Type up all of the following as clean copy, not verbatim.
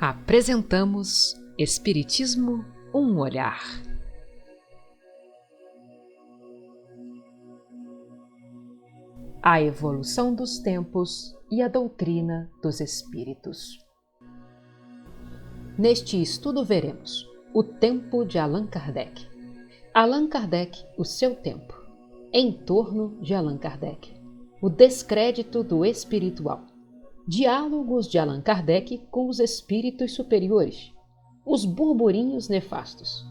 Apresentamos Espiritismo, um olhar. A evolução dos tempos e a doutrina dos espíritos. Neste estudo veremos o tempo de Allan Kardec. Allan Kardec, o seu tempo. Em torno de Allan Kardec. O descrédito do espiritual. Diálogos de Allan Kardec com os espíritos superiores. Os burburinhos nefastos.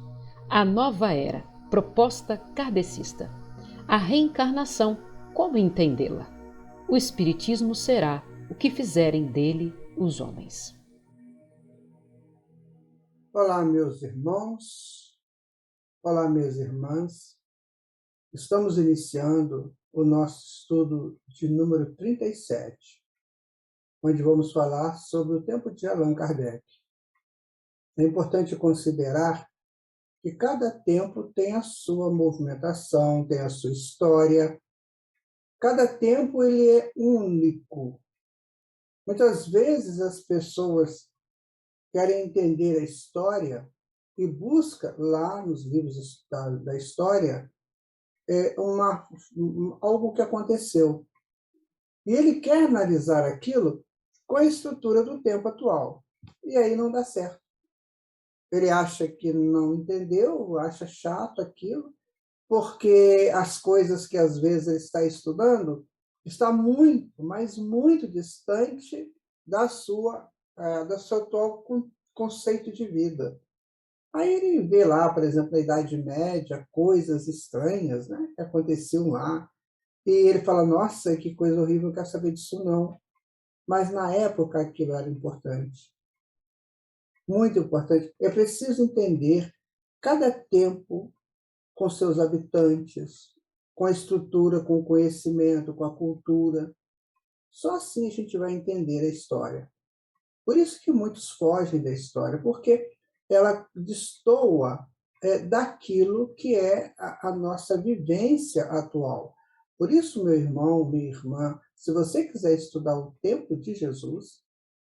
A nova era, proposta kardecista. A reencarnação, como entendê-la? O espiritismo será o que fizerem dele os homens. Olá, meus irmãos. Olá, minhas irmãs. Estamos iniciando o nosso estudo de número 37, onde vamos falar sobre o tempo de Allan Kardec. É importante considerar que cada tempo tem a sua movimentação, tem a sua história. Cada tempo ele é único. Muitas vezes as pessoas querem entender a história e buscam lá nos livros da história algo que aconteceu. E ele quer analisar aquilo com a estrutura do tempo atual. E aí não dá certo. Ele acha que não entendeu, acha chato aquilo, porque as coisas que às vezes ele está estudando está muito, mas muito distante do seu atual conceito de vida. Aí ele vê lá, por exemplo, na Idade Média, coisas estranhas, né, que aconteciam lá, e ele fala, nossa, que coisa horrível, não quero saber disso não. Mas na época aquilo era importante, muito importante. É preciso entender cada tempo com seus habitantes, com a estrutura, com o conhecimento, com a cultura. Só assim a gente vai entender a história. Por isso que muitos fogem da história, porque ela destoa daquilo que é a nossa vivência atual. Por isso, meu irmão, minha irmã, se você quiser estudar o tempo de Jesus,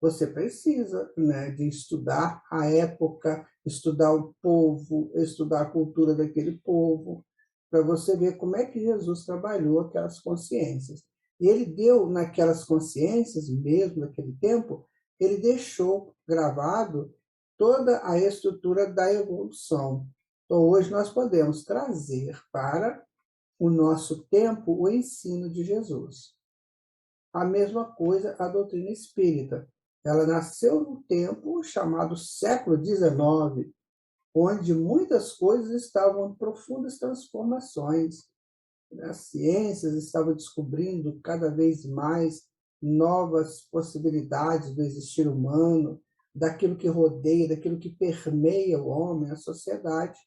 você precisa, né, de estudar a época, estudar o povo, estudar a cultura daquele povo, para você ver como é que Jesus trabalhou aquelas consciências. E ele deu naquelas consciências, mesmo naquele tempo, ele deixou gravado toda a estrutura da evolução. Então, hoje nós podemos trazer para o nosso tempo o ensino de Jesus. A mesma coisa a doutrina espírita. Ela nasceu num tempo chamado século XIX, onde muitas coisas estavam em profundas transformações. As ciências estavam descobrindo cada vez mais novas possibilidades do existir humano, daquilo que rodeia, daquilo que permeia o homem, a sociedade.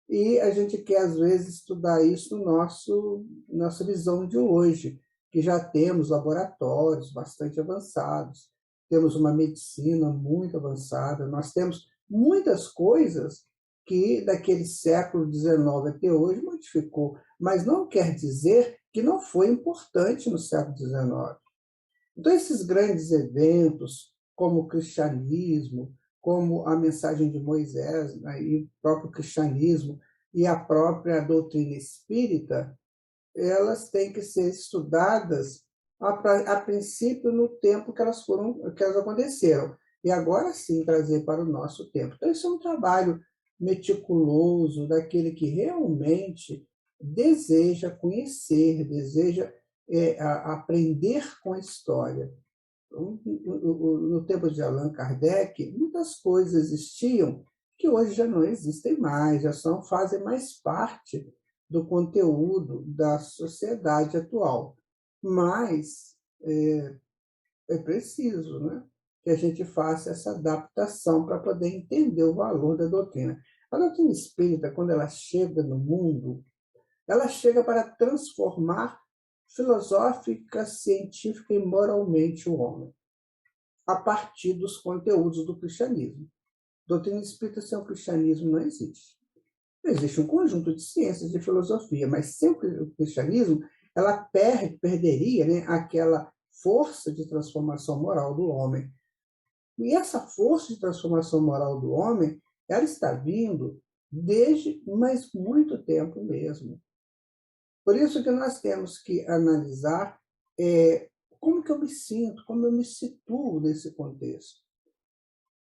E a gente quer, às vezes, estudar isso no nossa visão de hoje, que já temos laboratórios bastante avançados, temos uma medicina muito avançada, nós temos muitas coisas que daquele século XIX até hoje modificou, mas não quer dizer que não foi importante no século XIX. Então, esses grandes eventos, como o cristianismo, como a mensagem de Moisés, né, e o próprio cristianismo e a própria doutrina espírita, elas têm que ser estudadas a princípio no tempo que elas aconteceram, e agora sim trazer para o nosso tempo. Então, isso é um trabalho meticuloso daquele que realmente deseja conhecer, deseja aprender com a história. No tempo de Allan Kardec, muitas coisas existiam que hoje já não existem mais, fazem mais parte do conteúdo da sociedade atual. Mas é preciso, né, que a gente faça essa adaptação para poder entender o valor da doutrina. A doutrina espírita, quando ela chega no mundo, ela chega para transformar filosófica, científica e moralmente o homem, a partir dos conteúdos do cristianismo. Doutrina espírita sem o cristianismo não existe. Existe um conjunto de ciências de filosofia, mas sem o cristianismo, ela perderia, né, aquela força de transformação moral do homem. E essa força de transformação moral do homem, ela está vindo desde mais muito tempo mesmo. Por isso que nós temos que analisar como que eu me sinto, como eu me situo nesse contexto.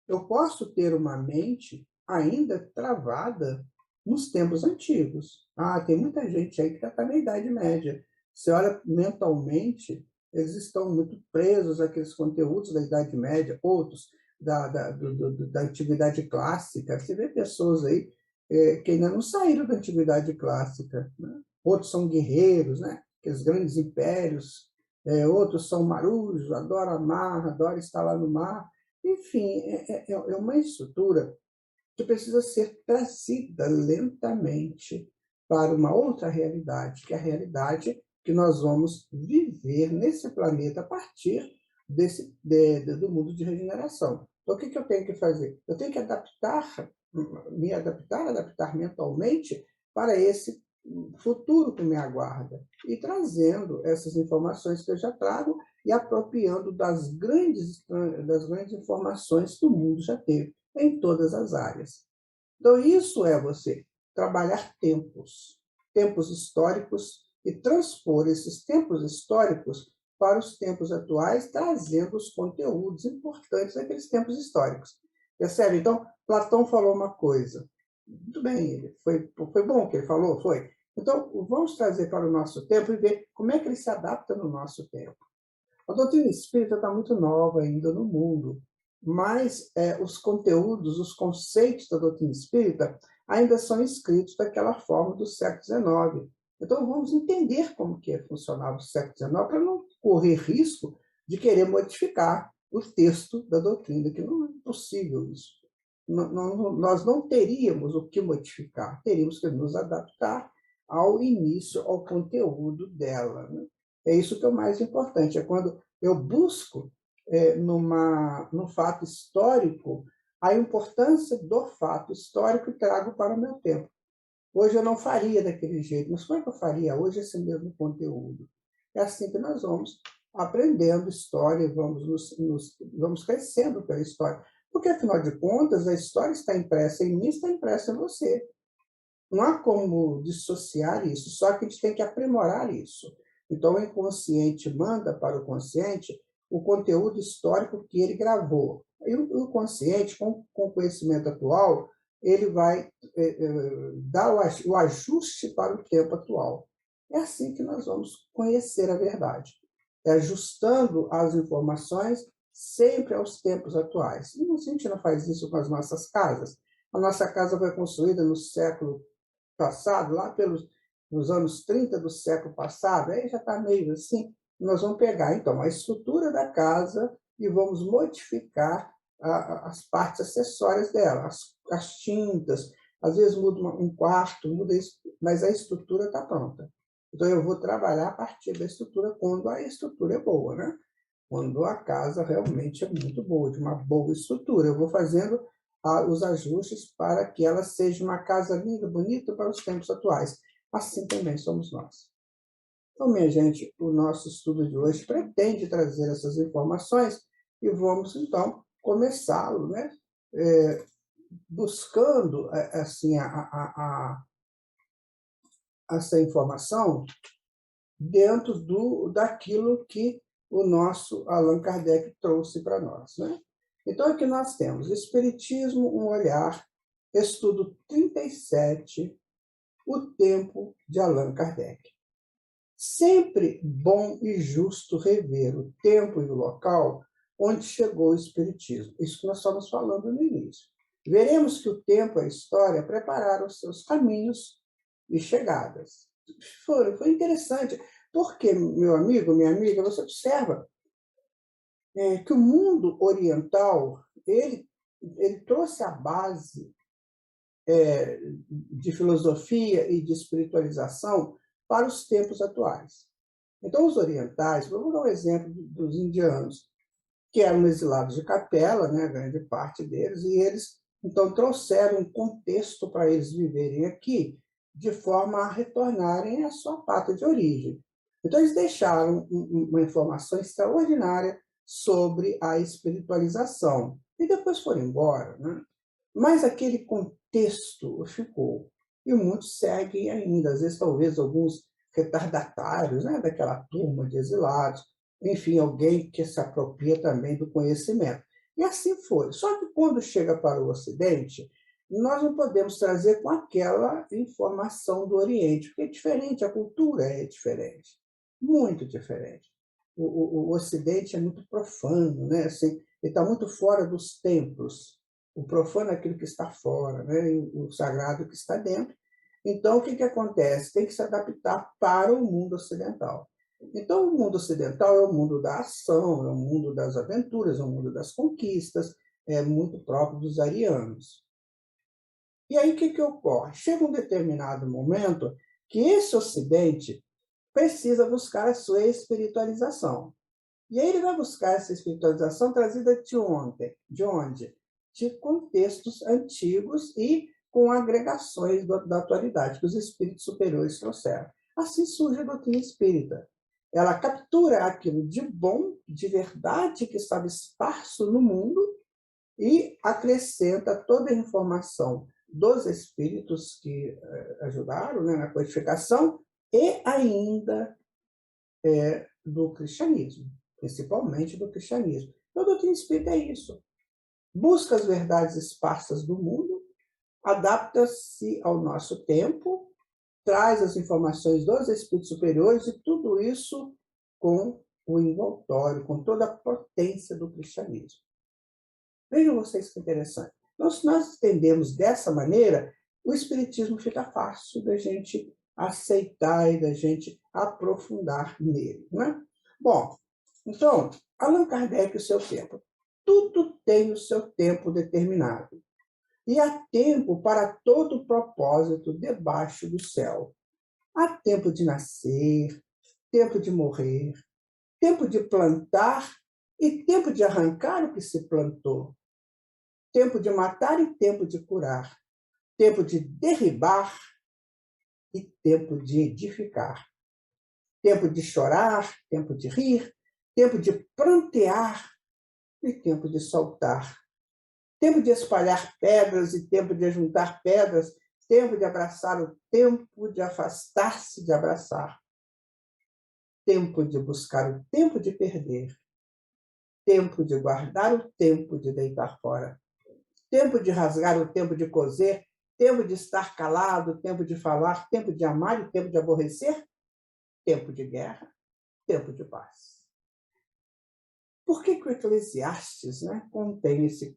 Eu posso ter uma mente ainda travada nos tempos antigos. Tem muita gente aí que já está na Idade Média. Você olha mentalmente, eles estão muito presos àqueles conteúdos da Idade Média, outros da Antiguidade Clássica. Você vê pessoas aí que ainda não saíram da Antiguidade Clássica, né? Outros são guerreiros, né? Aqueles grandes impérios. Outros são marujos, adoram a mar, adoram estar lá no mar. Enfim, é uma estrutura que precisa ser trazida lentamente para uma outra realidade, que é a realidade que nós vamos viver nesse planeta a partir do mundo de regeneração. Então, o que eu tenho que fazer? Eu tenho que adaptar mentalmente para esse futuro que me aguarda e trazendo essas informações que eu já trago e apropriando das grandes informações que o mundo já teve em todas as áreas. Então, isso é você trabalhar tempos históricos e transpor esses tempos históricos para os tempos atuais, trazendo os conteúdos importantes daqueles tempos históricos. Percebe? Então, Platão falou uma coisa. Muito bem, foi bom o que ele falou? Foi. Então, vamos trazer para o nosso tempo e ver como é que ele se adapta no nosso tempo. A doutrina espírita está muito nova ainda no mundo, mas os conteúdos, os conceitos da doutrina espírita ainda são escritos daquela forma do século XIX. Então, vamos entender como que funcionava o século XIX para não correr risco de querer modificar o texto da doutrina, que não é possível isso. Nós não teríamos o que modificar, teríamos que nos adaptar ao início, ao conteúdo dela, né? É isso que é o mais importante, é quando eu busco num fato histórico a importância do fato histórico e trago para o meu tempo. Hoje eu não faria daquele jeito, mas como é que eu faria hoje esse mesmo conteúdo? É assim que nós vamos aprendendo história, vamos crescendo pela história. Porque, afinal de contas, a história está impressa em mim, está impressa em você. Não há como dissociar isso, só que a gente tem que aprimorar isso. Então, o inconsciente manda para o consciente o conteúdo histórico que ele gravou. E o consciente, com o conhecimento atual, ele vai dar o ajuste para o tempo atual. É assim que nós vamos conhecer a verdade, ajustando as informações sempre aos tempos atuais. E a gente não faz isso com as nossas casas. A nossa casa foi construída no século passado, lá nos anos 30 do século passado, aí já está meio assim, nós vamos pegar, então, a estrutura da casa e vamos modificar as partes acessórias dela, as tintas, às vezes muda um quarto, muda isso, mas a estrutura está pronta. Então, eu vou trabalhar a partir da estrutura quando a estrutura é boa, né? Quando a casa realmente é muito boa, de uma boa estrutura. Eu vou fazendo os ajustes para que ela seja uma casa linda, bonita para os tempos atuais. Assim também somos nós. Então, minha gente, o nosso estudo de hoje pretende trazer essas informações e vamos, então, começá-lo, né? Buscando assim, essa informação dentro daquilo que o nosso Allan Kardec trouxe para nós, né? Então, aqui nós temos Espiritismo, um olhar, estudo 37, o tempo de Allan Kardec. Sempre bom e justo rever o tempo e o local onde chegou o Espiritismo. Isso que nós estamos falando no início. Veremos que o tempo e a história prepararam os seus caminhos e chegadas. Foi interessante, porque, meu amigo, minha amiga, você observa que o mundo oriental ele trouxe a base de filosofia e de espiritualização para os tempos atuais. Então, os orientais, vamos dar um exemplo dos indianos, que eram exilados de capela, né, a grande parte deles, e eles, então, trouxeram um contexto para eles viverem aqui, de forma a retornarem à sua pátria de origem. Então, eles deixaram uma informação extraordinária sobre a espiritualização. e depois foram embora, né? Mas aquele contexto ficou. E muitos seguem ainda, às vezes, talvez alguns retardatários, né, daquela turma de exilados, enfim, alguém que se apropria também do conhecimento. E assim foi. Só que quando chega para o Ocidente, nós não podemos trazer com aquela informação do Oriente, porque é diferente, a cultura é diferente, muito diferente. O Ocidente é muito profano, né? Assim, ele está muito fora dos templos. O profano é aquilo que está fora, né? E o sagrado que está dentro. Então, o que, que acontece? Tem que se adaptar para o mundo ocidental. Então, o mundo ocidental é o mundo da ação, é o mundo das aventuras, é o mundo das conquistas, é muito próprio dos arianos. E aí, o que, que ocorre? Chega um determinado momento que esse Ocidente precisa buscar a sua espiritualização. E aí ele vai buscar essa espiritualização trazida de ontem, de onde? De contextos antigos e com agregações da atualidade, que os espíritos superiores trouxeram. Assim surge a doutrina espírita. Ela captura aquilo de bom, de verdade, que estava esparso no mundo e acrescenta toda a informação dos espíritos que ajudaram, né, na codificação e ainda do cristianismo, principalmente do cristianismo. Então, a doutrina espírita é isso. Busca as verdades esparsas do mundo, adapta-se ao nosso tempo, traz as informações dos espíritos superiores e tudo isso com o envoltório, com toda a potência do cristianismo. Vejam vocês que interessante. Então, se nós entendemos dessa maneira, o espiritismo fica fácil da gente aceitar e da gente aprofundar nele, né? Bom, então, Allan Kardec e o seu tempo. Tudo tem o seu tempo determinado. E há tempo para todo propósito debaixo do céu. Há tempo de nascer, tempo de morrer, tempo de plantar e tempo de arrancar o que se plantou. Tempo de matar e tempo de curar. Tempo de derribar e tempo de edificar. Tempo de chorar, tempo de rir, tempo de prantear e tempo de soltar. Tempo de espalhar pedras e tempo de juntar pedras. Tempo de abraçar o tempo de afastar-se de abraçar. Tempo de buscar o tempo de perder. Tempo de guardar o tempo de deitar fora. Tempo de rasgar o tempo de coser. Tempo de estar calado, tempo de falar, tempo de amar e tempo de aborrecer. Tempo de guerra, tempo de paz. Por que o Eclesiastes, né, contém esse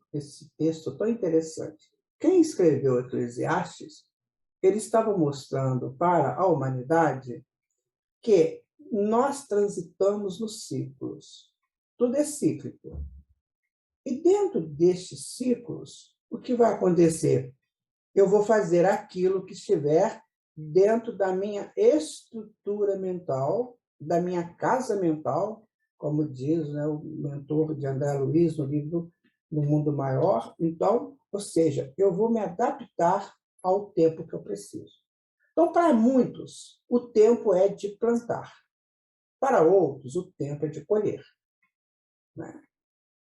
texto tão interessante? Quem escreveu o Eclesiastes, ele estava mostrando para a humanidade que nós transitamos nos ciclos. Tudo é cíclico. E dentro destes ciclos, o que vai acontecer? Eu vou fazer aquilo que estiver dentro da minha estrutura mental, da minha casa mental, como diz, né, o mentor de André Luiz no livro No Mundo Maior. Então, ou seja, eu vou me adaptar ao tempo que eu preciso. Então, para muitos, o tempo é de plantar. Para outros, o tempo é de colher, né?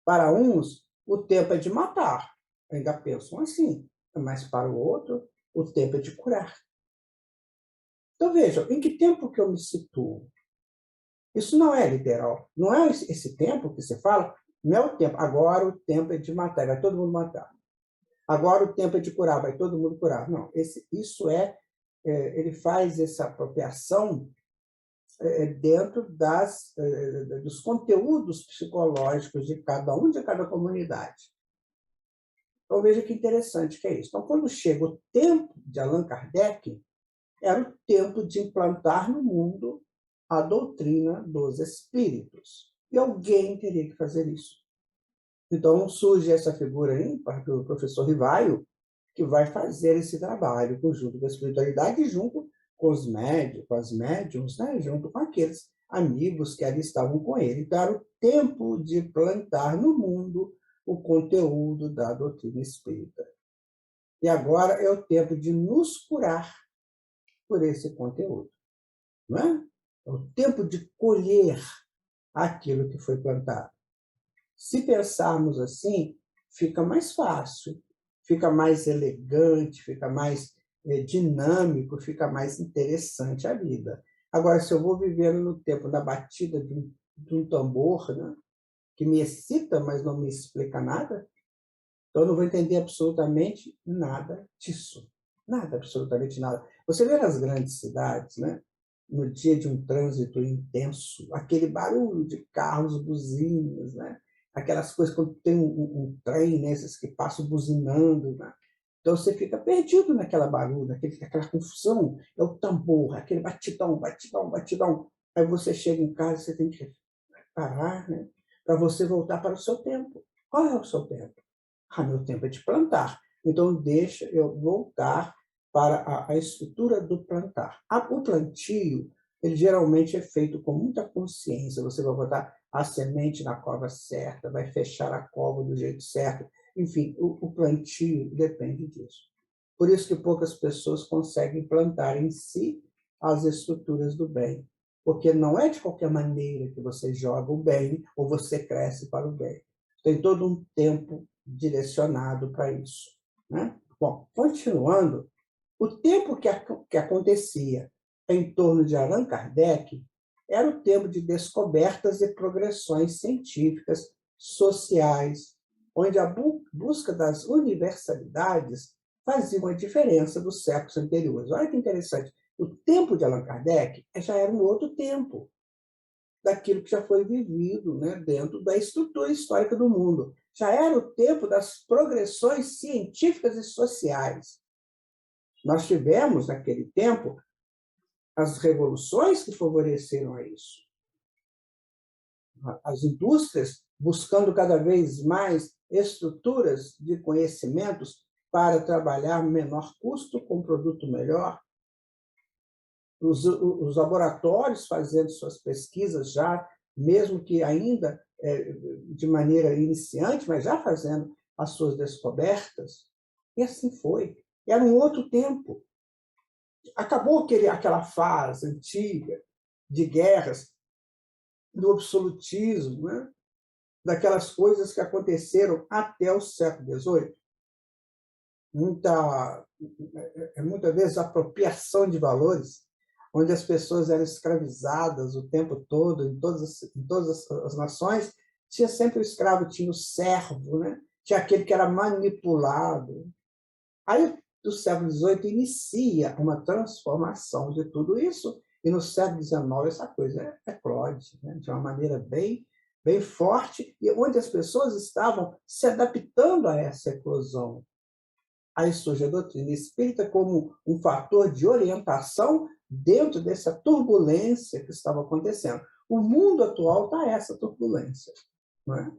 Para uns, o tempo é de matar. Ainda pensam assim. Mas para o outro, o tempo é de curar. Então, vejam, em que tempo que eu me situo? Isso não é literal. Não é esse tempo que você fala, não é o tempo. Agora o tempo é de matar, vai todo mundo matar. Agora o tempo é de curar, vai todo mundo curar. Não, isso ele faz essa apropriação dentro dos conteúdos psicológicos de cada comunidade. Então, veja que interessante que é isso. Então, quando chega o tempo de Allan Kardec, era o tempo de implantar no mundo a doutrina dos espíritos. E alguém teria que fazer isso. Então, surge essa figura ímpar do professor Rivaio, que vai fazer esse trabalho junto com a espiritualidade, junto com os médios, com as médiums, né? Junto com aqueles amigos que ali estavam com ele. Então, era o tempo de plantar no mundo o conteúdo da doutrina espírita. E agora é o tempo de nos curar por esse conteúdo. Não é? É o tempo de colher aquilo que foi plantado. Se pensarmos assim, fica mais fácil, fica mais elegante, fica mais dinâmico, fica mais interessante a vida. Agora, se eu vou vivendo no tempo da batida de um tambor, né, que me excita, mas não me explica nada, então eu não vou entender absolutamente nada disso. Nada, absolutamente nada. Você vê nas grandes cidades, né, no dia de um trânsito intenso, aquele barulho de carros, buzinas, né, aquelas coisas quando tem um trem, né, esses que passam buzinando, né? Então você fica perdido naquela barulho, naquela confusão. É o tambor, aquele batidão, batidão, batidão. Aí você chega em casa e você tem que parar, né, para você voltar para o seu tempo. Qual é o seu tempo? Ah, meu tempo é de plantar. Então, deixa eu voltar para a estrutura do plantar. O plantio, ele geralmente é feito com muita consciência. Você vai botar a semente na cova certa, vai fechar a cova do jeito certo. Enfim, o plantio depende disso. Por isso que poucas pessoas conseguem plantar em si as estruturas do bem. Porque não é de qualquer maneira que você joga o bem ou você cresce para o bem. Tem todo um tempo direcionado para isso, né? Bom, continuando, o tempo que acontecia em torno de Allan Kardec era o tempo de descobertas e progressões científicas, sociais, onde a busca das universalidades fazia uma diferença dos séculos anteriores. Olha que interessante. O tempo de Allan Kardec já era um outro tempo daquilo que já foi vivido, né, dentro da estrutura histórica do mundo. Já era o tempo das progressões científicas e sociais. Nós tivemos, naquele tempo, as revoluções que favoreceram a isso. As indústrias buscando cada vez mais estruturas de conhecimentos para trabalhar menor custo com produto melhor. Os laboratórios fazendo suas pesquisas já, mesmo que ainda de maneira iniciante, mas já fazendo as suas descobertas. E assim foi. Era um outro tempo. Acabou aquela fase antiga de guerras, do absolutismo, né? Daquelas coisas que aconteceram até o século XVIII. Muitas vezes apropriação de valores, onde as pessoas eram escravizadas o tempo todo, em todas as nações, tinha sempre o escravo, tinha o servo, né? Tinha aquele que era manipulado. Aí, do século XVIII, inicia uma transformação de tudo isso, e no século XIX essa coisa eclode, né? De uma maneira bem forte, e onde as pessoas estavam se adaptando a essa eclosão. Aí surge a doutrina espírita como um fator de orientação dentro dessa turbulência que estava acontecendo. O mundo atual está essa turbulência. Não é?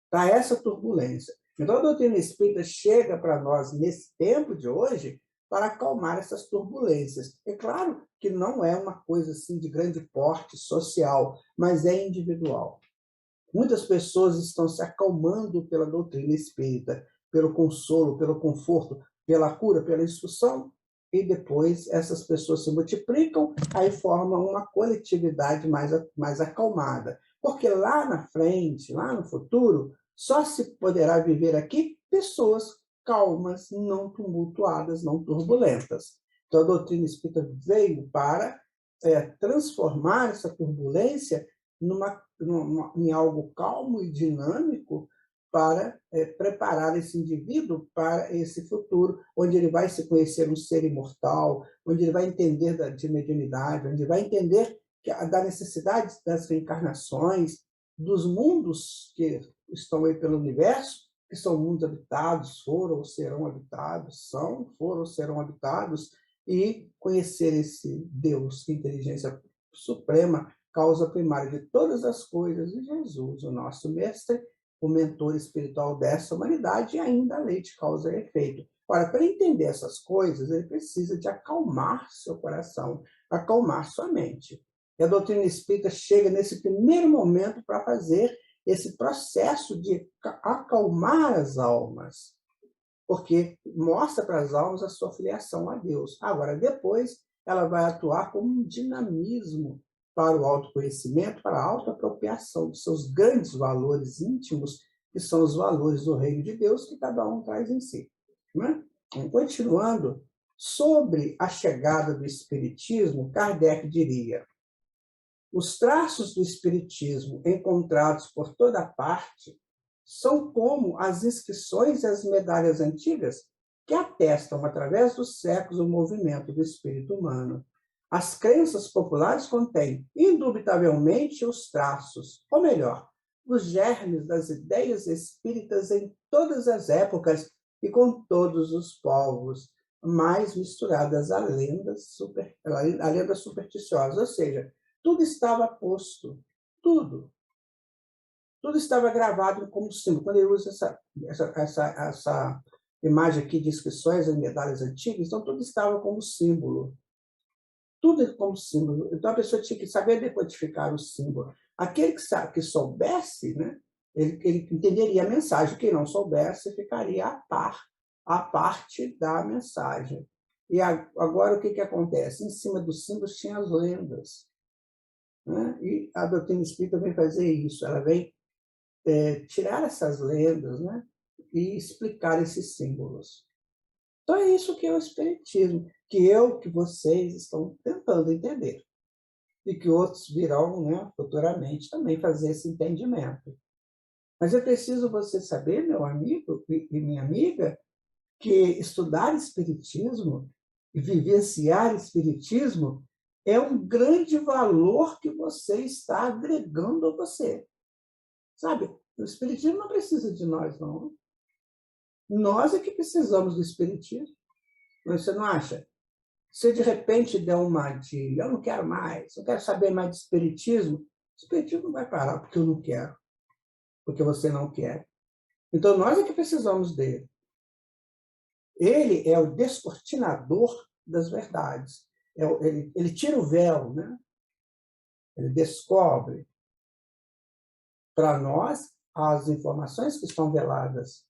Está essa turbulência. Então, a doutrina espírita chega para nós, nesse tempo de hoje, para acalmar essas turbulências. É claro que não é uma coisa assim de grande porte social, mas é individual. Muitas pessoas estão se acalmando pela doutrina espírita, pelo consolo, pelo conforto, pela cura, pela instrução, e depois essas pessoas se multiplicam, aí formam uma coletividade mais acalmada. Porque lá na frente, lá no futuro, só se poderá viver aqui pessoas calmas, não tumultuadas, não turbulentas. Então, a doutrina espírita veio para transformar essa turbulência em algo calmo e dinâmico para preparar esse indivíduo para esse futuro, onde ele vai se conhecer um ser imortal, onde ele vai entender de mediunidade, onde ele vai entender da necessidade das reencarnações, dos mundos que estão aí pelo universo, que são mundos habitados, foram ou serão habitados, foram ou serão habitados, e conhecer esse Deus, que inteligência suprema, causa primária de todas as coisas, e Jesus, o nosso mestre, o mentor espiritual dessa humanidade, e ainda a lei de causa e efeito. Ora, para entender essas coisas, ele precisa de acalmar seu coração, acalmar sua mente. E a doutrina espírita chega nesse primeiro momento para fazer esse processo de acalmar as almas, porque mostra para as almas a sua filiação a Deus. Agora, depois, ela vai atuar como um dinamismo para o autoconhecimento, para a autoapropriação dos seus grandes valores íntimos que são os valores do reino de Deus que cada um traz em si. Né? Continuando, sobre a chegada do Espiritismo, Kardec diria: os traços do Espiritismo encontrados por toda parte são como as inscrições e as medalhas antigas que atestam, através dos séculos, o movimento do espírito humano. As crenças populares contêm, indubitavelmente, os traços, ou melhor, os germes das ideias espíritas em todas as épocas e com todos os povos, mais misturadas a lendas supersticiosas, ou seja, tudo estava posto, tudo. Tudo estava gravado como símbolo. Quando ele usa essa imagem aqui de inscrições em medalhas antigas, então tudo estava como símbolo. Tudo como símbolo. Então a pessoa tinha que saber decodificar o símbolo. Aquele que soubesse, né, ele entenderia a mensagem. Quem não soubesse ficaria à parte da mensagem. E agora o que acontece? Em cima dos símbolos tinha as lendas. Né? E a doutrina espírita vem fazer isso. Ela vem tirar essas lendas, né, e explicar esses símbolos. Então é isso que é o Espiritismo, que vocês estão tentando entender. E que outros virão, né, futuramente também fazer esse entendimento. Mas é preciso você saber, meu amigo e minha amiga, que estudar Espiritismo e vivenciar Espiritismo é um grande valor que você está agregando a você. Sabe, o Espiritismo não precisa de nós, não. Nós é que precisamos do Espiritismo. Você não acha? Se de repente der uma de eu não quero mais, não quero saber mais de Espiritismo, o Espiritismo não vai parar porque eu não quero, porque você não quer. Então nós é que precisamos dele. Ele é o descortinador das verdades. Ele tira o véu, né? Ele descobre para nós as informações que estão veladas.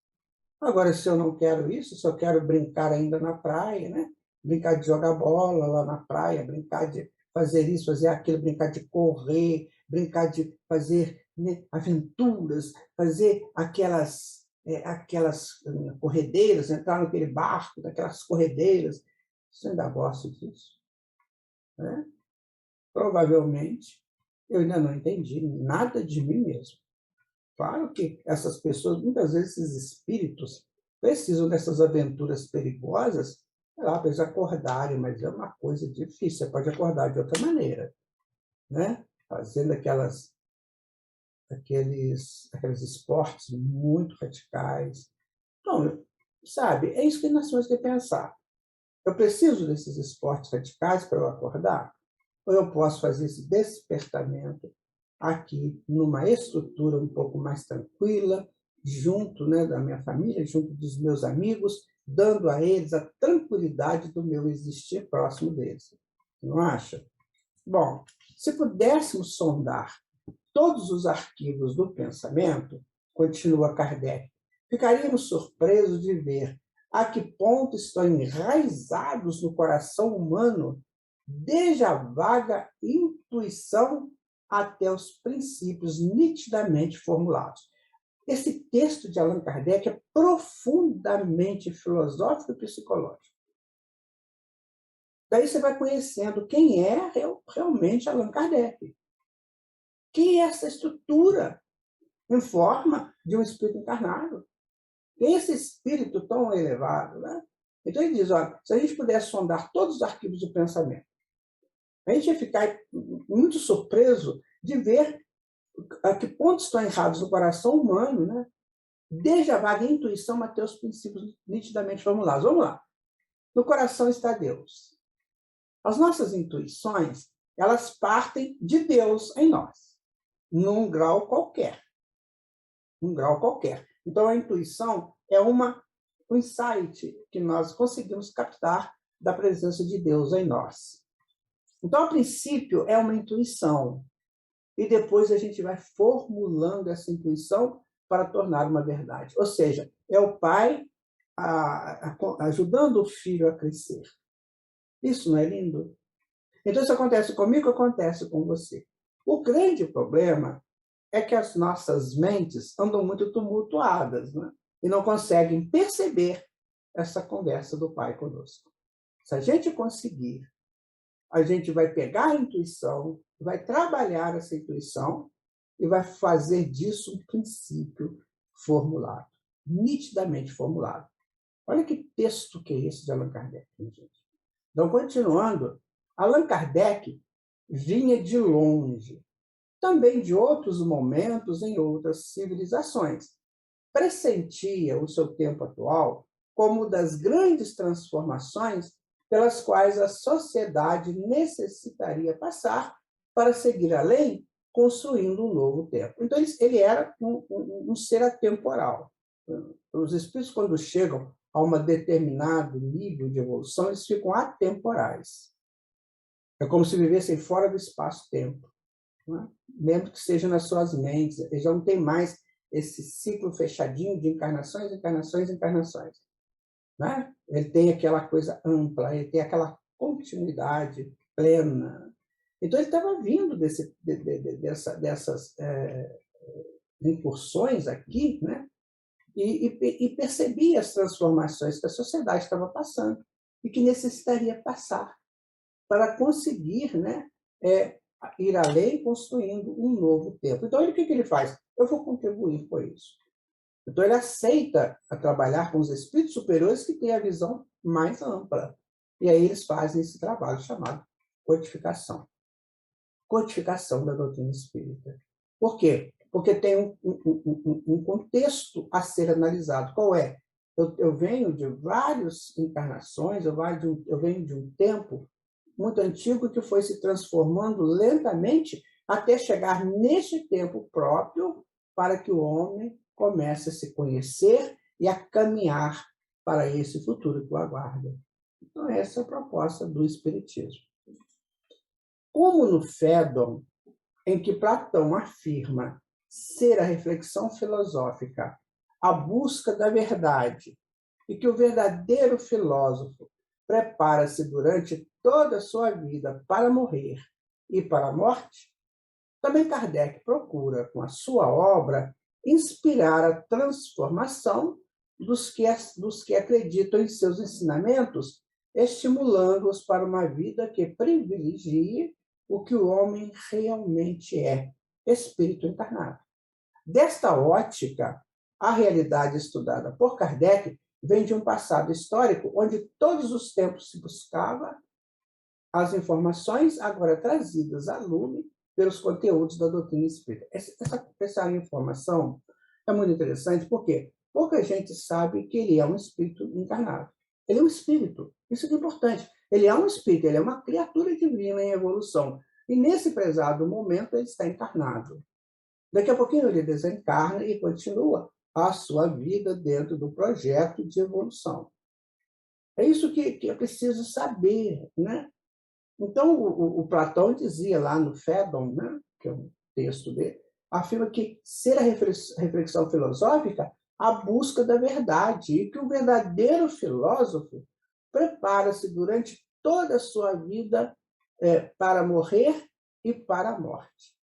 Agora, se eu não quero isso, se eu quero brincar ainda na praia, né? Brincar de jogar bola lá na praia, brincar de fazer isso, fazer aquilo, brincar de correr, brincar de fazer, né, aventuras, fazer aquelas corredeiras, entrar naquele barco, daquelas corredeiras. Você ainda gosta disso? Né? Provavelmente, eu ainda não entendi nada de mim mesmo. Claro que essas pessoas, muitas vezes, esses espíritos, precisam dessas aventuras perigosas para eles acordarem, mas é uma coisa difícil. Você pode acordar de outra maneira, né? Fazendo aqueles esportes muito radicais. Então, sabe, é isso que nós temos que pensar. Eu preciso desses esportes radicais para eu acordar? Ou eu posso fazer esse despertamento aqui numa estrutura um pouco mais tranquila, junto, né, da minha família, junto dos meus amigos, dando a eles a tranquilidade do meu existir próximo deles. Não acha? Bom, se pudéssemos sondar todos os arquivos do pensamento, continua Kardec, ficaríamos surpresos de ver a que ponto estão enraizados no coração humano, desde a vaga intuição até os princípios nitidamente formulados. Esse texto de Allan Kardec é profundamente filosófico e psicológico. Daí você vai conhecendo quem é realmente Allan Kardec. Quem é essa estrutura em forma de um espírito encarnado? Quem é esse espírito tão elevado? Né? Então ele diz, olha, se a gente pudesse sondar todos os arquivos do pensamento, a gente ia ficar muito surpreso de ver a que ponto estão errados no coração humano, né? Desde a vaga intuição até os princípios nitidamente formulados. Vamos lá. No coração está Deus. As nossas intuições, elas partem de Deus em nós, num grau qualquer. Um grau qualquer. Então, a intuição é um insight que nós conseguimos captar da presença de Deus em nós. Então, a princípio, é uma intuição. E depois a gente vai formulando essa intuição para tornar uma verdade. Ou seja, é o pai ajudando o filho a crescer. Isso não é lindo? Então, isso acontece comigo, acontece com você. O grande problema é que as nossas mentes andam muito tumultuadas, né? E não conseguem perceber essa conversa do Pai conosco. Se a gente conseguir, a gente vai pegar a intuição, vai trabalhar essa intuição e vai fazer disso um princípio formulado, nitidamente formulado. Olha que texto que é esse de Allan Kardec, gente. Então, continuando, Allan Kardec vinha de longe, também de outros momentos em outras civilizações. Pressentia o seu tempo atual como das grandes transformações pelas quais a sociedade necessitaria passar para seguir além, construindo um novo tempo. Então, ele era um ser atemporal. Os espíritos, quando chegam a um determinado nível de evolução, eles ficam atemporais. É como se vivessem fora do espaço-tempo, né? Mesmo que seja nas suas mentes. Eles já não tem mais esse ciclo fechadinho de encarnações, encarnações, encarnações. Né? Ele tem aquela coisa ampla, ele tem aquela continuidade plena. Então, ele estava vindo dessas incursões aqui, né? E percebia as transformações que a sociedade estava passando e que necessitaria passar para conseguir, né, ir além, construindo um novo tempo. Então, o que ele faz? Eu vou contribuir com isso. Então, ele aceita trabalhar com os espíritos superiores que têm a visão mais ampla. E aí eles fazem esse trabalho chamado codificação. Codificação da doutrina espírita. Por quê? Porque tem um contexto a ser analisado. Qual é? Eu venho de várias encarnações, eu venho de um tempo muito antigo que foi se transformando lentamente até chegar neste tempo próprio para que o homem comece a se conhecer e a caminhar para esse futuro que o aguarda. Então, essa é a proposta do Espiritismo. Como no Fédon, em que Platão afirma ser a reflexão filosófica a busca da verdade e que o verdadeiro filósofo prepara-se durante toda a sua vida para morrer e para a morte, também Kardec procura, com a sua obra, inspirar a transformação dos que acreditam em seus ensinamentos, estimulando-os para uma vida que privilegie o que o homem realmente é, espírito encarnado. Desta ótica, a realidade estudada por Kardec vem de um passado histórico onde todos os tempos se buscava as informações agora trazidas à lume pelos conteúdos da doutrina espírita. Essa informação é muito interessante porque pouca gente sabe que ele é um espírito encarnado. Ele é um espírito, isso é importante. Ele é um espírito, ele é uma criatura divina em evolução. E nesse prezado momento ele está encarnado. Daqui a pouquinho ele desencarna e continua a sua vida dentro do projeto de evolução. É isso que é preciso saber, né? Então, o Platão dizia lá no Fédon, né, que é um texto dele, afirma que ser a reflexão filosófica a busca da verdade e que o verdadeiro filósofo prepara-se durante toda a sua vida para morrer e para a morte.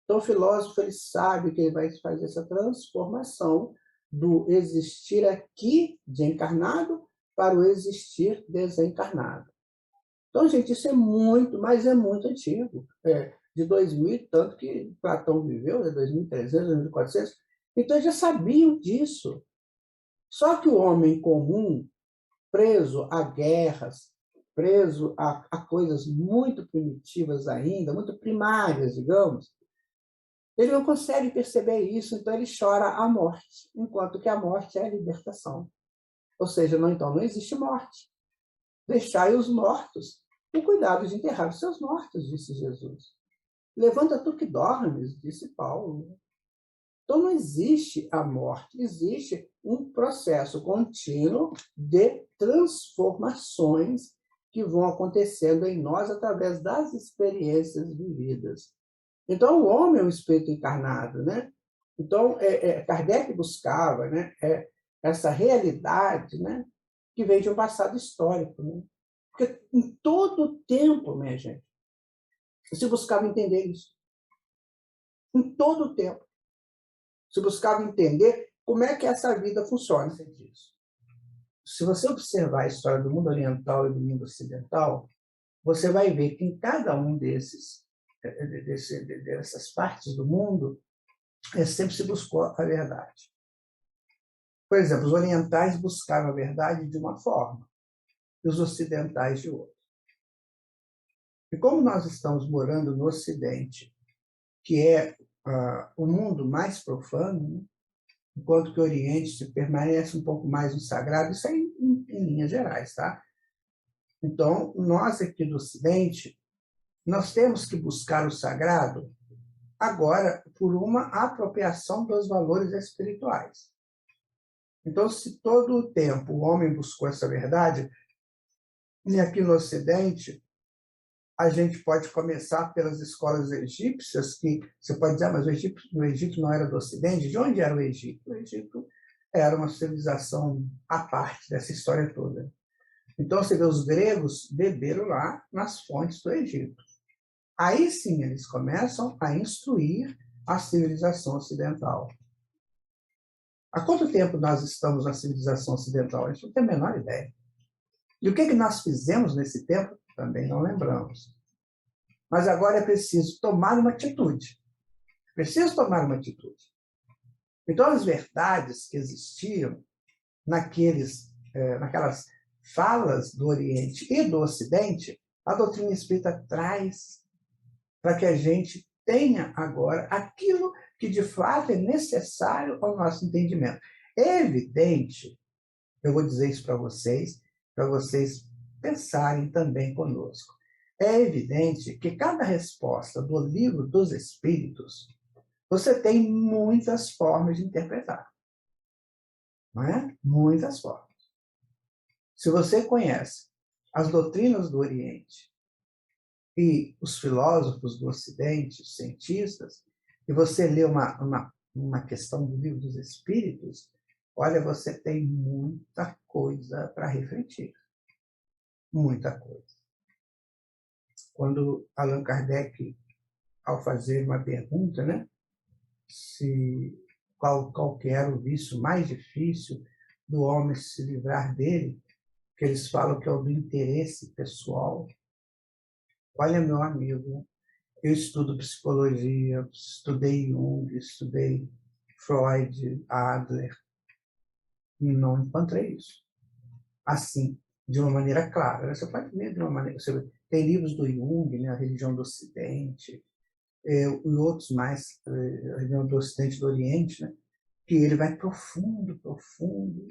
Então, o filósofo ele sabe que ele vai fazer essa transformação do existir aqui de encarnado para o existir desencarnado. Então, gente, isso é muito, mas é muito antigo. De 2000, tanto que Platão viveu, 2300, 2400. Então, eles já sabiam disso. Só que o homem comum, preso a guerras, preso a coisas muito primitivas ainda, muito primárias, digamos, ele não consegue perceber isso, então ele chora a morte, enquanto que a morte é a libertação. Ou seja, então não existe morte. Deixai os mortos o cuidado de enterrar os seus mortos, disse Jesus. Levanta tu que dormes, disse Paulo. Então não existe a morte, existe um processo contínuo de transformações que vão acontecendo em nós através das experiências vividas. Então o homem é um espírito encarnado, né? Então Kardec buscava, né, essa realidade, né, que vem de um passado histórico, né? Porque em todo o tempo, minha gente, se buscava entender isso. Em todo o tempo. Se buscava entender como é que essa vida funciona. Se você observar a história do mundo oriental e do mundo ocidental, você vai ver que em cada um dessas partes do mundo, sempre se buscou a verdade. Por exemplo, os orientais buscaram a verdade de uma forma, e os ocidentais de outra. E como nós estamos morando no Ocidente, que é o mundo mais profano, né? Enquanto que o Oriente se permanece um pouco mais no sagrado, isso é em linhas gerais, tá? Então, nós aqui do Ocidente, nós temos que buscar o sagrado agora por uma apropriação dos valores espirituais. Então, se todo o tempo o homem buscou essa verdade, e aqui no Ocidente, a gente pode começar pelas escolas egípcias, que você pode dizer, mas o Egito não era do Ocidente? De onde era o Egito? O Egito era uma civilização à parte dessa história toda. Então, você vê, os gregos beberam lá nas fontes do Egito. Aí sim eles começam a instruir a civilização ocidental. Há quanto tempo nós estamos na civilização ocidental? A gente não tem a menor ideia. E o que nós fizemos nesse tempo? Também não lembramos. Mas agora é preciso tomar uma atitude. Preciso tomar uma atitude. Então, as verdades que existiam naquelas falas do Oriente e do Ocidente, a doutrina espírita traz para que a gente tenha agora aquilo que de fato é necessário ao nosso entendimento. É evidente, eu vou dizer isso para vocês pensarem também conosco. É evidente que cada resposta do Livro dos Espíritos, você tem muitas formas de interpretar. Não é? Muitas formas. Se você conhece as doutrinas do Oriente e os filósofos do Ocidente, os cientistas, e você lê uma questão do Livro dos Espíritos, olha, você tem muita coisa para refletir. Muita coisa. Quando Allan Kardec, ao fazer uma pergunta, né, qual que era o vício mais difícil do homem se livrar dele, que eles falam que é o do interesse pessoal. Olha, meu amigo, eu estudo psicologia, estudei Jung, estudei Freud, Adler, e não encontrei isso. Assim, de uma maneira clara. Você pode ver de uma maneira... Tem livros do Jung, né, A Religião do Ocidente, e outros mais, A Religião do Ocidente e do Oriente, né, que ele vai profundo, profundo.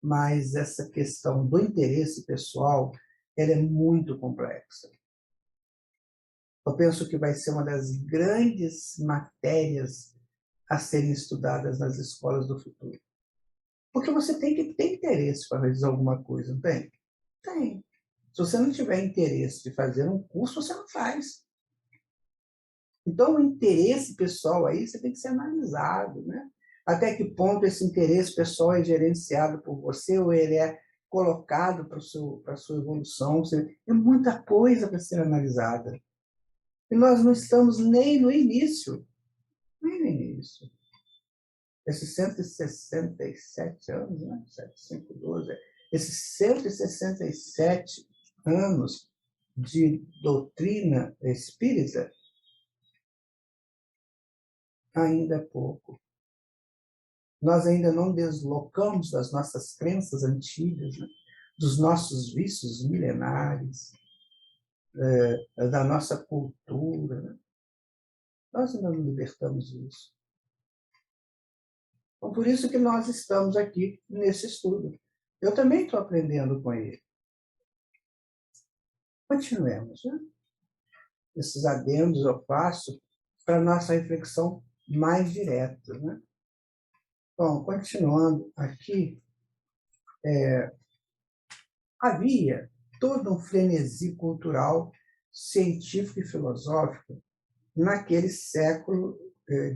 Mas essa questão do interesse pessoal, ela é muito complexa. Eu penso que vai ser uma das grandes matérias a serem estudadas nas escolas do futuro. Porque você tem que ter interesse para fazer alguma coisa, não tem? Tem. Se você não tiver interesse de fazer um curso, você não faz. Então, o interesse pessoal aí, você tem que ser analisado, né? Até que ponto esse interesse pessoal é gerenciado por você ou ele é colocado para a sua evolução. É muita coisa para ser analisada. E nós não estamos nem no início. Nem no início. Esses 167 anos, né? 7512, esses 167 anos de doutrina espírita, ainda é pouco. Nós ainda não deslocamos das nossas crenças antigas, né? Dos nossos vícios milenares, da nossa cultura. Né? Nós ainda não libertamos disso. Então, por isso que nós estamos aqui nesse estudo. Eu também estou aprendendo com ele. Continuemos, né? Esses adendos eu faço para a nossa reflexão mais direta, né? Bom, continuando aqui, havia todo um frenesi cultural, científico e filosófico naquele século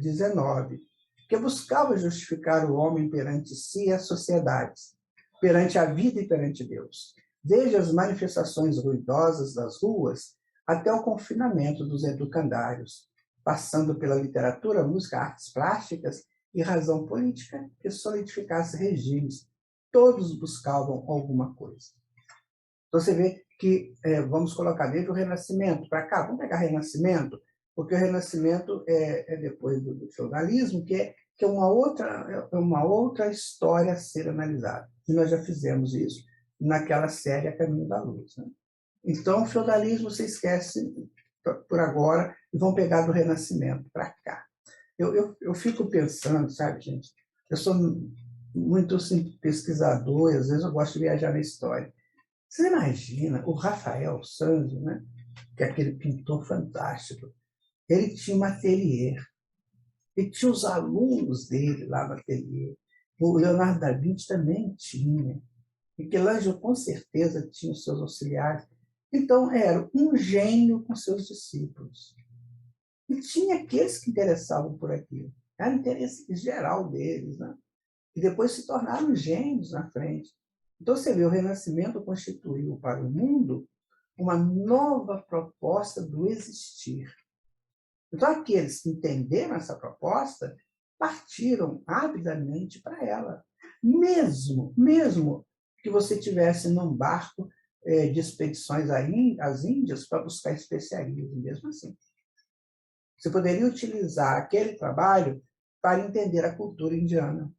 XIX, que buscava justificar o homem perante si e as sociedades, perante a vida e perante Deus, desde as manifestações ruidosas das ruas até o confinamento dos educandários, passando pela literatura, música, artes plásticas e razão política que solidificasse regimes. Todos buscavam alguma coisa. Então, você vê que, vamos colocar desde o Renascimento para cá, vamos pegar Renascimento, porque o Renascimento é depois do feudalismo, que é uma outra história a ser analisada. E nós já fizemos isso naquela série A Caminho da Luz. Né? Então, o feudalismo você esquece por agora e vão pegar do Renascimento para cá. Eu fico pensando, sabe, gente? Eu sou muito assim, pesquisador, e às vezes eu gosto de viajar na história. Você imagina o Rafael Sanzio, né? Que é aquele pintor fantástico, ele tinha um ateliê, e tinha os alunos dele lá no ateliê. O Leonardo da Vinci também tinha. Michelangelo, com certeza, tinha os seus auxiliares. Então, era um gênio com seus discípulos. E tinha aqueles que interessavam por aquilo. Era o interesse geral deles, né? E depois se tornaram gênios na frente. Então, você vê, o Renascimento constituiu para o mundo uma nova proposta do existir. Então, aqueles que entenderam essa proposta partiram avidamente para ela. Mesmo que você tivesse num barco de expedições às Índias para buscar especiarias, mesmo assim. Você poderia utilizar aquele trabalho para entender a cultura indiana.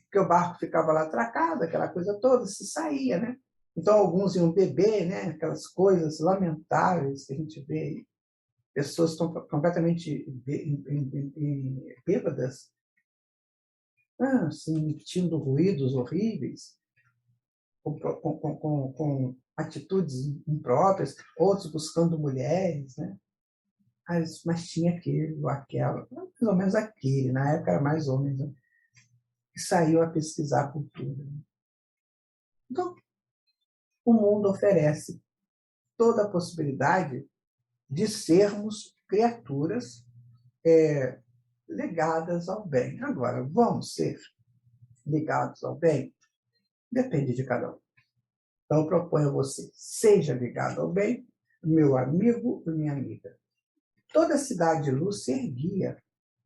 Porque o barco ficava lá atracado, aquela coisa toda, se saía, né? Então, alguns iam beber, né? Aquelas coisas lamentáveis que a gente vê aí. Pessoas estão completamente bêbadas, assim, emitindo ruídos horríveis, com atitudes impróprias, outros buscando mulheres, né? Mas tinha aquele ou aquela, mais ou menos aquele, na época era mais homens, né? Que saiu a pesquisar a cultura. Então, o mundo oferece toda a possibilidade de sermos criaturas ligadas ao bem. Agora, vamos ser ligados ao bem? Depende de cada um. Então, eu proponho a você, seja ligado ao bem, meu amigo e minha amiga. Toda a cidade de luz se erguia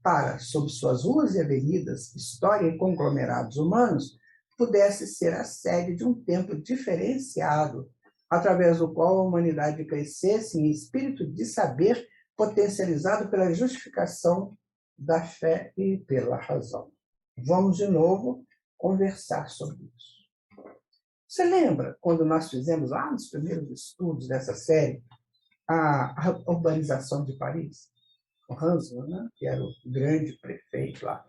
para, sob suas ruas e avenidas, história e conglomerados humanos, pudesse ser a sede de um templo diferenciado, através do qual a humanidade crescesse em espírito de saber potencializado pela justificação da fé e pela razão. Vamos, de novo, conversar sobre isso. Você lembra quando nós fizemos lá nos primeiros estudos dessa série a urbanização de Paris? O Hansel, né, que era o grande prefeito lá,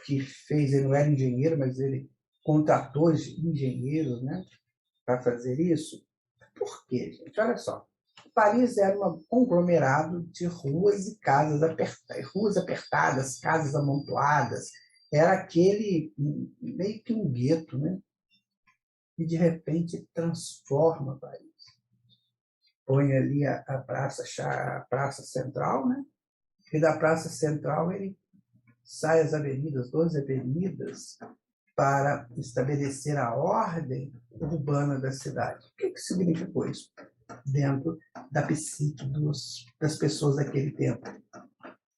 que fez, ele não era engenheiro, mas ele contratou engenheiros, né, para fazer isso. Por quê, gente? Olha só. Paris era um conglomerado de ruas e casas ruas apertadas, casas amontoadas. Era aquele meio que um gueto, né? E, de repente, transforma Paris. Põe ali a praça central, né? E da praça central ele sai às avenidas, 12 avenidas, para estabelecer a ordem urbana da cidade. O que significou isso dentro da psique das pessoas daquele tempo?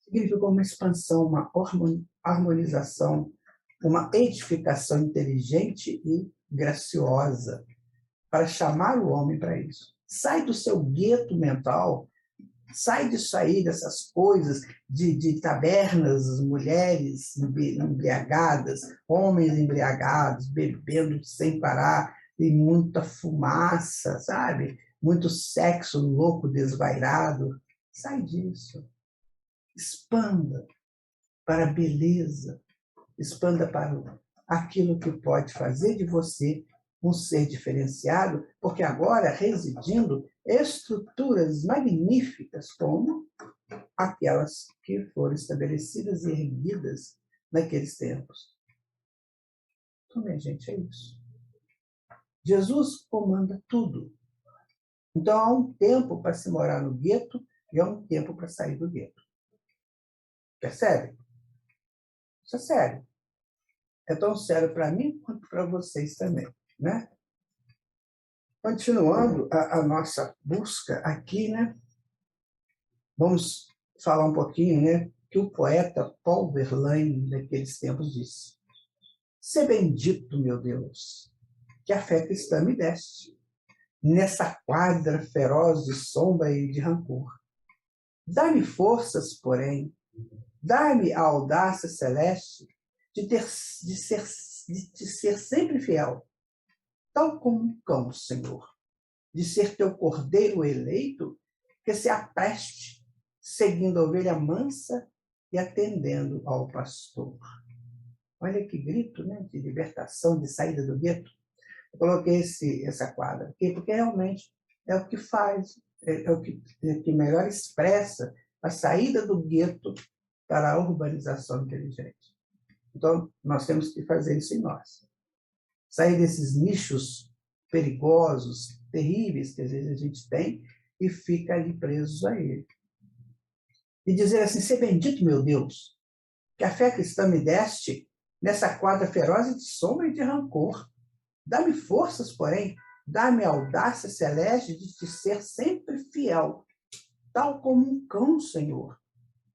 Significou uma expansão, uma harmonização, uma edificação inteligente e graciosa para chamar o homem para isso. Sai do seu gueto mental, sai disso aí, dessas coisas de tabernas, mulheres embriagadas, homens embriagados, bebendo sem parar, e muita fumaça, sabe? Muito sexo louco, desvairado. Sai disso. Expanda para a beleza, expanda para aquilo que pode fazer de você um ser diferenciado, porque agora residindo estruturas magníficas como aquelas que foram estabelecidas e erguidas naqueles tempos. Então, minha gente, é isso. Jesus comanda tudo. Então, há um tempo para se morar no gueto e há um tempo para sair do gueto. Percebe? Isso é sério. É tão sério para mim quanto para vocês também, né? Continuando a nossa busca aqui, né? Vamos falar um pouquinho, né, que o poeta Paul Verlaine, naqueles tempos, disse: "Sê bendito, meu Deus, que a fé cristã me deste, nessa quadra feroz de sombra e de rancor. Dá-me forças, porém, dá-me a audácia celeste de ser sempre fiel, tal como um cão, Senhor, de ser teu cordeiro eleito, que se apreste, seguindo a ovelha mansa e atendendo ao pastor." Olha que grito, né, de libertação, de saída do gueto. Eu coloquei essa quadra aqui porque realmente é o que faz, é o que melhor expressa a saída do gueto para a urbanização inteligente. Então, nós temos que fazer isso em nós. Sair desses nichos perigosos, terríveis, que às vezes a gente tem, e fica ali preso a ele. E dizer assim: "Sê bendito, meu Deus, que a fé cristã me deste nessa quadra feroz de sombra e de rancor. Dá-me forças, porém, dá-me audácia celeste de te ser sempre fiel, tal como um cão, Senhor,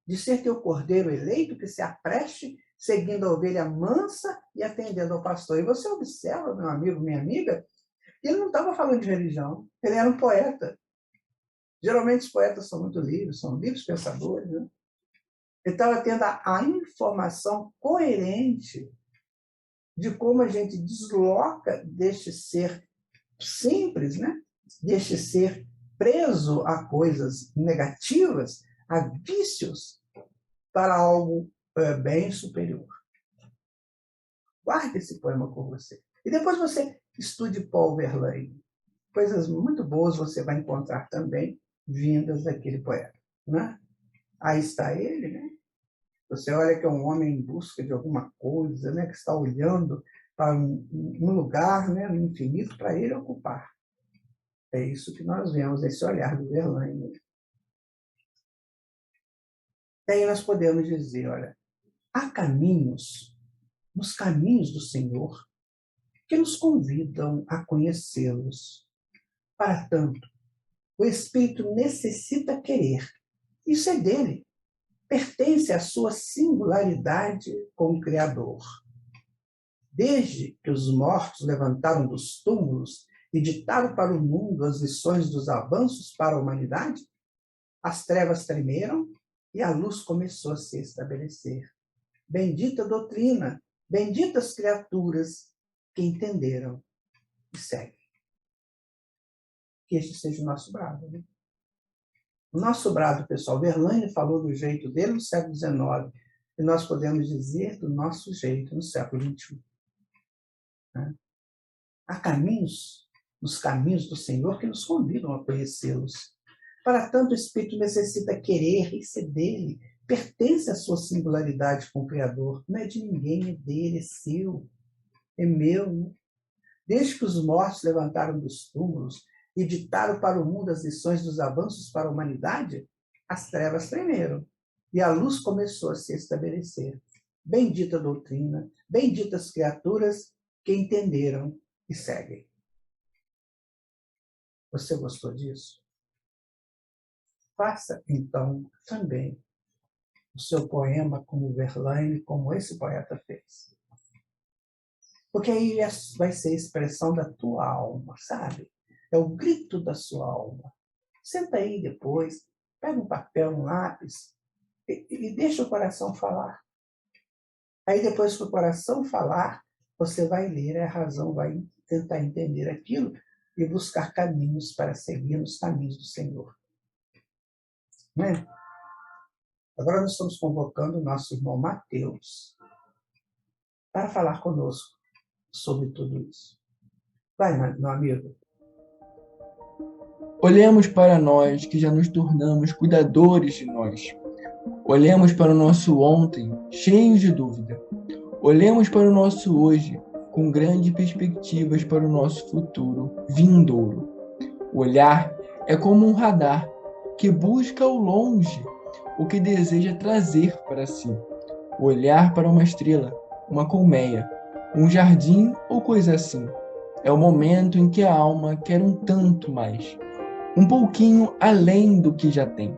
de ser teu cordeiro eleito que se apreste, seguindo a ovelha mansa e atendendo ao pastor." E você observa, meu amigo, minha amiga, que ele não estava falando de religião, ele era um poeta. Geralmente os poetas são muito livres, são livres pensadores, né? Ele estava tendo a informação coerente de como a gente desloca deste ser simples, né? Deste ser preso a coisas negativas, a vícios, para algo bem superior. Guarde esse poema com você. E depois você estude Paul Verlaine. Coisas muito boas você vai encontrar também vindas daquele poeta, né? Aí está ele, né? Você olha que é um homem em busca de alguma coisa, né? Que está olhando para um lugar, né, no infinito para ele ocupar. É isso que nós vemos, esse olhar do Verlaine. Daí nós podemos dizer, olha, há caminhos, nos caminhos do Senhor, que nos convidam a conhecê-los. Para tanto, o Espírito necessita querer. Isso é dele. Pertence à sua singularidade como Criador. Desde que os mortos levantaram dos túmulos e ditaram para o mundo as lições dos avanços para a humanidade, as trevas tremeram e a luz começou a se estabelecer. Bendita doutrina, benditas criaturas que entenderam e seguem. Que este seja o nosso brado, né? O nosso brado, pessoal, Verlaine falou do jeito dele no século XIX, e nós podemos dizer do nosso jeito no século XXI. Há caminhos, nos caminhos do Senhor, que nos convidam a conhecê-los. Para tanto, o Espírito necessita querer e ser dele. Pertence à sua singularidade com o Criador. Não é de ninguém, é dele, é seu, é meu. Desde que os mortos levantaram dos túmulos e ditaram para o mundo as lições dos avanços para a humanidade, as trevas tremeram e a luz começou a se estabelecer. Bendita doutrina, benditas criaturas que entenderam e seguem. Você gostou disso? Faça, então, também o seu poema como Verlaine, como esse poeta fez. Porque aí vai ser a expressão da tua alma, sabe? É o grito da sua alma. Senta aí depois, pega um papel, um lápis e deixa o coração falar. Aí depois que o coração falar, você vai ler, a razão vai tentar entender aquilo e buscar caminhos para seguir nos caminhos do Senhor. Né? Agora nós estamos convocando o nosso irmão Mateus para falar conosco sobre tudo isso. Vai, meu amigo. Olhemos para nós, que já nos tornamos cuidadores de nós. Olhemos para o nosso ontem, cheios de dúvida. Olhemos para o nosso hoje, com grandes perspectivas para o nosso futuro vindouro. O olhar é como um radar que busca ao longe o que deseja trazer para si. O olhar para uma estrela, uma colmeia, um jardim ou coisa assim. É o momento em que a alma quer um tanto mais, um pouquinho além do que já tem.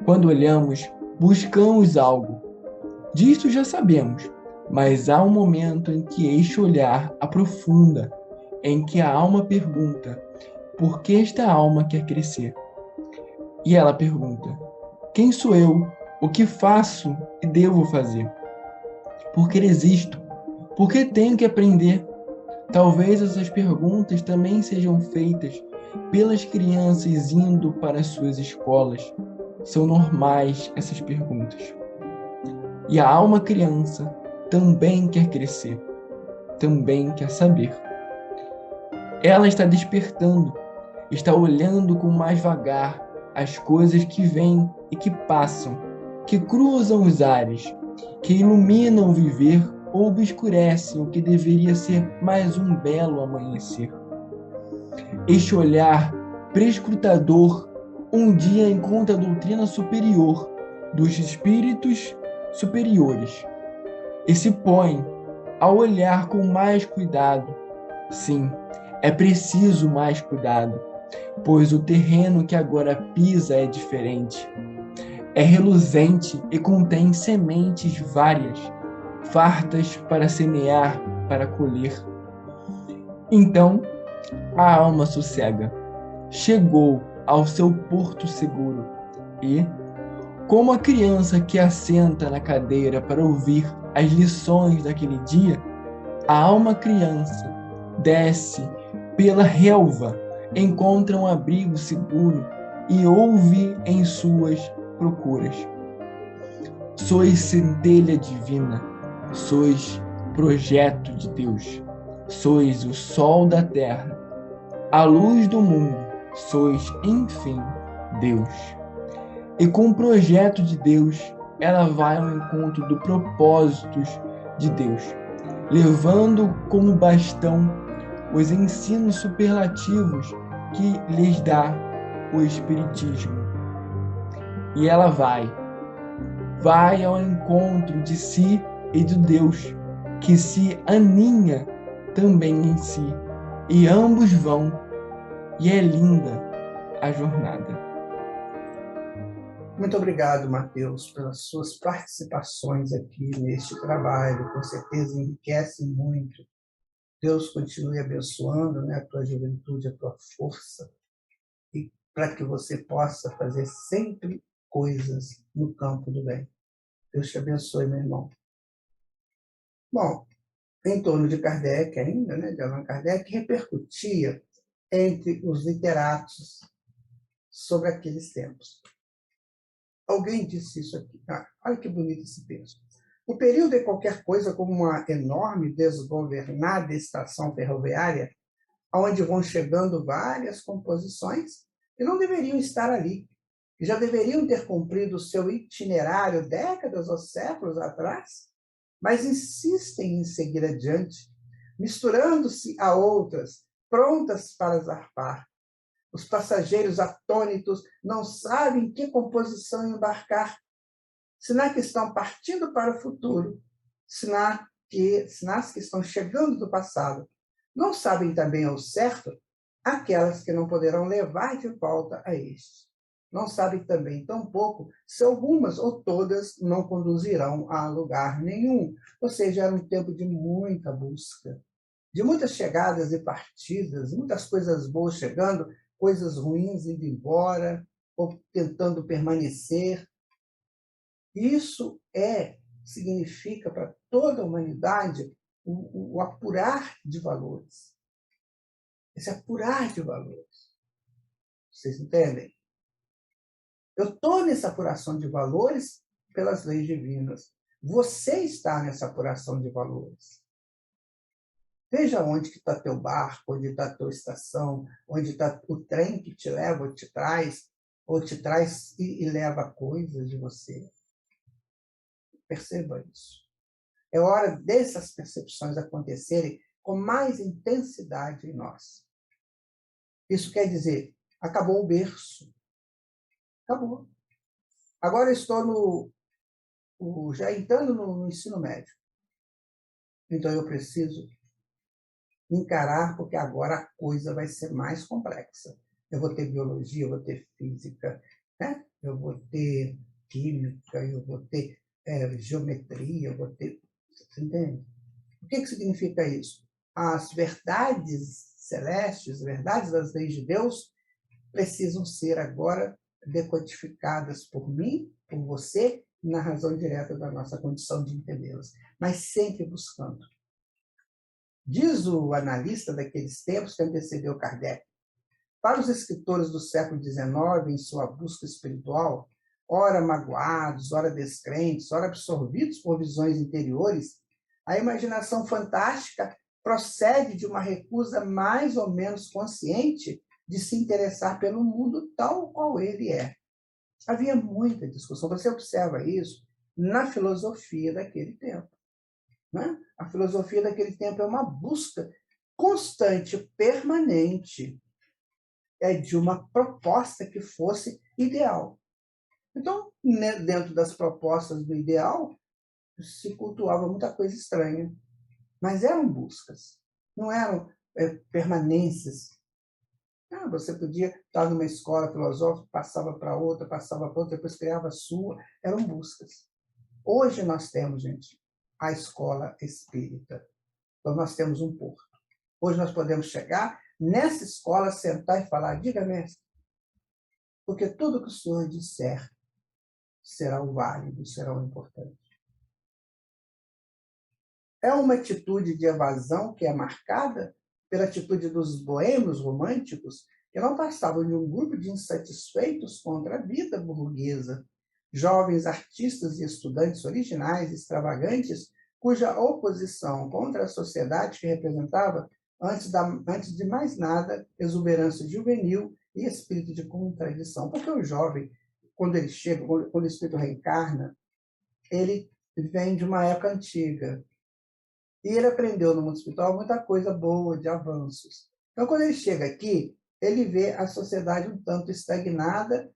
Quando olhamos, buscamos algo. Disto já sabemos, mas há um momento em que este olhar aprofunda, em que a alma pergunta: por que esta alma quer crescer? E ela pergunta: quem sou eu? O que faço e devo fazer? Por que existo? Por que tenho que aprender? Talvez essas perguntas também sejam feitas pelas crianças indo para as suas escolas. São normais essas perguntas. E a alma criança também quer crescer, também quer saber. Ela está despertando, está olhando com mais vagar as coisas que vêm e que passam, que cruzam os ares, que iluminam o viver ou obscurecem o que deveria ser mais um belo amanhecer. Este olhar prescrutador um dia encontra a doutrina superior dos espíritos superiores e se põe a olhar com mais cuidado. Sim, é preciso mais cuidado, pois o terreno que agora pisa é diferente. É reluzente e contém sementes várias, fartas para semear, para colher. Então, a alma sossega, chegou ao seu porto seguro e, como a criança que assenta na cadeira para ouvir as lições daquele dia, a alma criança desce pela relva, encontra um abrigo seguro e ouve em suas procuras. Sois centelha divina, sois projeto de Deus, sois o sol da terra, a luz do mundo, sois, enfim, Deus. E com o projeto de Deus, ela vai ao encontro dos propósitos de Deus, levando como bastão os ensinos superlativos que lhes dá o Espiritismo. E ela vai ao encontro de si e de Deus, que se aninha também em si. E ambos vão, e é linda a jornada. Muito obrigado, Mateus, pelas suas participações aqui neste trabalho. Com certeza enriquece muito. Deus continue abençoando, né, a tua juventude, a tua força, e para que você possa fazer sempre coisas no campo do bem. Deus te abençoe, meu irmão. Bom, em torno de Kardec ainda, né, de Allan Kardec, repercutia entre os literatos sobre aqueles tempos. Alguém disse isso aqui. Olha que bonito esse texto. O período é qualquer coisa como uma enorme, desgovernada estação ferroviária, onde vão chegando várias composições que não deveriam estar ali, que já deveriam ter cumprido o seu itinerário décadas ou séculos atrás, mas insistem em seguir adiante, misturando-se a outras, prontas para zarpar. Os passageiros atônitos não sabem que composição embarcar, sinal que estão partindo para o futuro, sinais que estão chegando do passado. Não sabem também ao certo aquelas que não poderão levar de volta a este. Não sabem também, tampouco, se algumas ou todas não conduzirão a lugar nenhum. Ou seja, era um tempo de muita busca, de muitas chegadas e partidas, muitas coisas boas chegando, coisas ruins indo embora, ou tentando permanecer. Isso significa para toda a humanidade o apurar de valores. Esse apurar de valores. Vocês entendem? Eu estou nessa apuração de valores pelas leis divinas. Você está nessa apuração de valores. Veja onde que está teu barco, onde está a tua estação, onde está o trem que te leva ou te traz e leva coisas de você. Perceba isso. É hora dessas percepções acontecerem com mais intensidade em nós. Isso quer dizer, acabou o berço. Acabou. Agora eu estou já entrando no ensino médio. Então eu preciso encarar, porque agora a coisa vai ser mais complexa. Eu vou ter biologia, eu vou ter física, né? Eu vou ter química, eu vou ter geometria, eu vou ter... Você entende? O que significa isso? As verdades celestes, as verdades das leis de Deus, precisam ser agora decodificadas por mim, por você, na razão direta da nossa condição de entendê-las, mas sempre buscando. Diz o analista daqueles tempos que antecedeu Kardec: para os escritores do século XIX, em sua busca espiritual, ora magoados, ora descrentes, ora absorvidos por visões interiores, a imaginação fantástica procede de uma recusa mais ou menos consciente de se interessar pelo mundo tal qual ele é. Havia muita discussão. Você observa isso na filosofia daquele tempo, né? A filosofia daquele tempo é uma busca constante, permanente, de uma proposta que fosse ideal. Então, dentro das propostas do ideal, se cultuava muita coisa estranha, mas eram buscas, não eram permanências. Você podia estar numa escola filosófica, passava para outra, depois criava a sua, eram buscas. Hoje nós temos, gente, a escola espírita. Então, nós temos um porto. Hoje nós podemos chegar nessa escola, sentar e falar: diga, mestre, porque tudo que o senhor disser será o válido, será o importante. É uma atitude de evasão que é marcada pela atitude dos boêmios românticos, que não passavam de um grupo de insatisfeitos contra a vida burguesa, jovens artistas e estudantes originais, extravagantes, cuja oposição contra a sociedade que representava, antes de mais nada, exuberância juvenil e espírito de contradição. Porque o jovem, quando ele chega, quando o espírito reencarna, ele vem de uma época antiga. E ele aprendeu no mundo espiritual muita coisa boa, de avanços. Então, quando ele chega aqui, ele vê a sociedade um tanto estagnada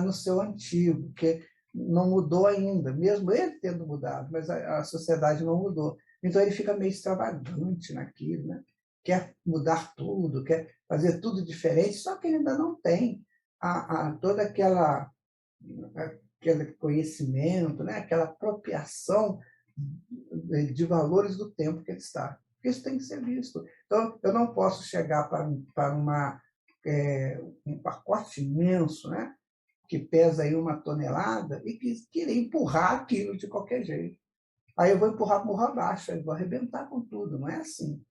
no seu antigo, que não mudou ainda, mesmo ele tendo mudado, mas a sociedade não mudou. Então, ele fica meio extravagante naquilo, né? Quer mudar tudo, quer fazer tudo diferente, só que ele ainda não tem toda aquele conhecimento, né? Aquela apropriação de valores do tempo que ele está. Isso tem que ser visto. Então, eu não posso chegar para um pacote imenso, né, que pesa aí 1 tonelada, e querer empurrar aquilo de qualquer jeito. Aí eu vou empurrar por abaixo, eu vou arrebentar com tudo, não é assim.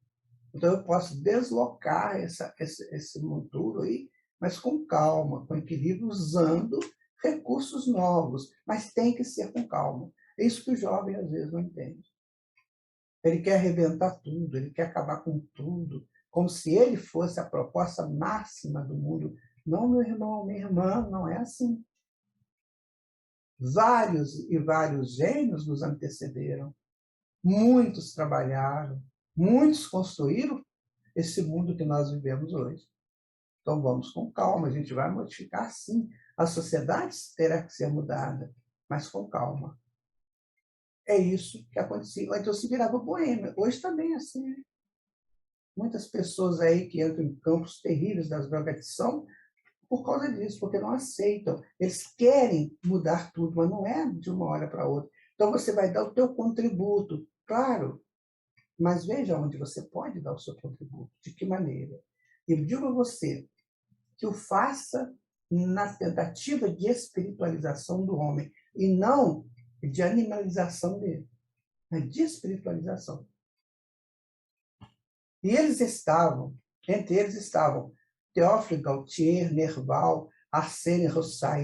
Então, eu posso deslocar esse monturo aí, mas com calma, com equilíbrio, usando recursos novos, mas tem que ser com calma. É isso que o jovem, às vezes, não entende. Ele quer arrebentar tudo, ele quer acabar com tudo, como se ele fosse a proposta máxima do mundo. Não, meu irmão, minha irmã, não é assim. Vários e vários gênios nos antecederam. Muitos trabalharam, muitos construíram esse mundo que nós vivemos hoje. Então, vamos com calma, a gente vai modificar, sim. A sociedade terá que ser mudada, mas com calma. É isso que acontecia. Então, se virava boêmia. Hoje também é assim. Muitas pessoas aí que entram em campos terríveis das drogadição por causa disso, porque não aceitam. Eles querem mudar tudo, mas não é de uma hora para outra. Então, você vai dar o teu contributo, claro, mas veja onde você pode dar o seu contributo, de que maneira. Eu digo a você que o faça na tentativa de espiritualização do homem e não de animalização dele, mas de espiritualização. E entre eles estavam Théophile Gautier, Nerval, Arsène Rousseau,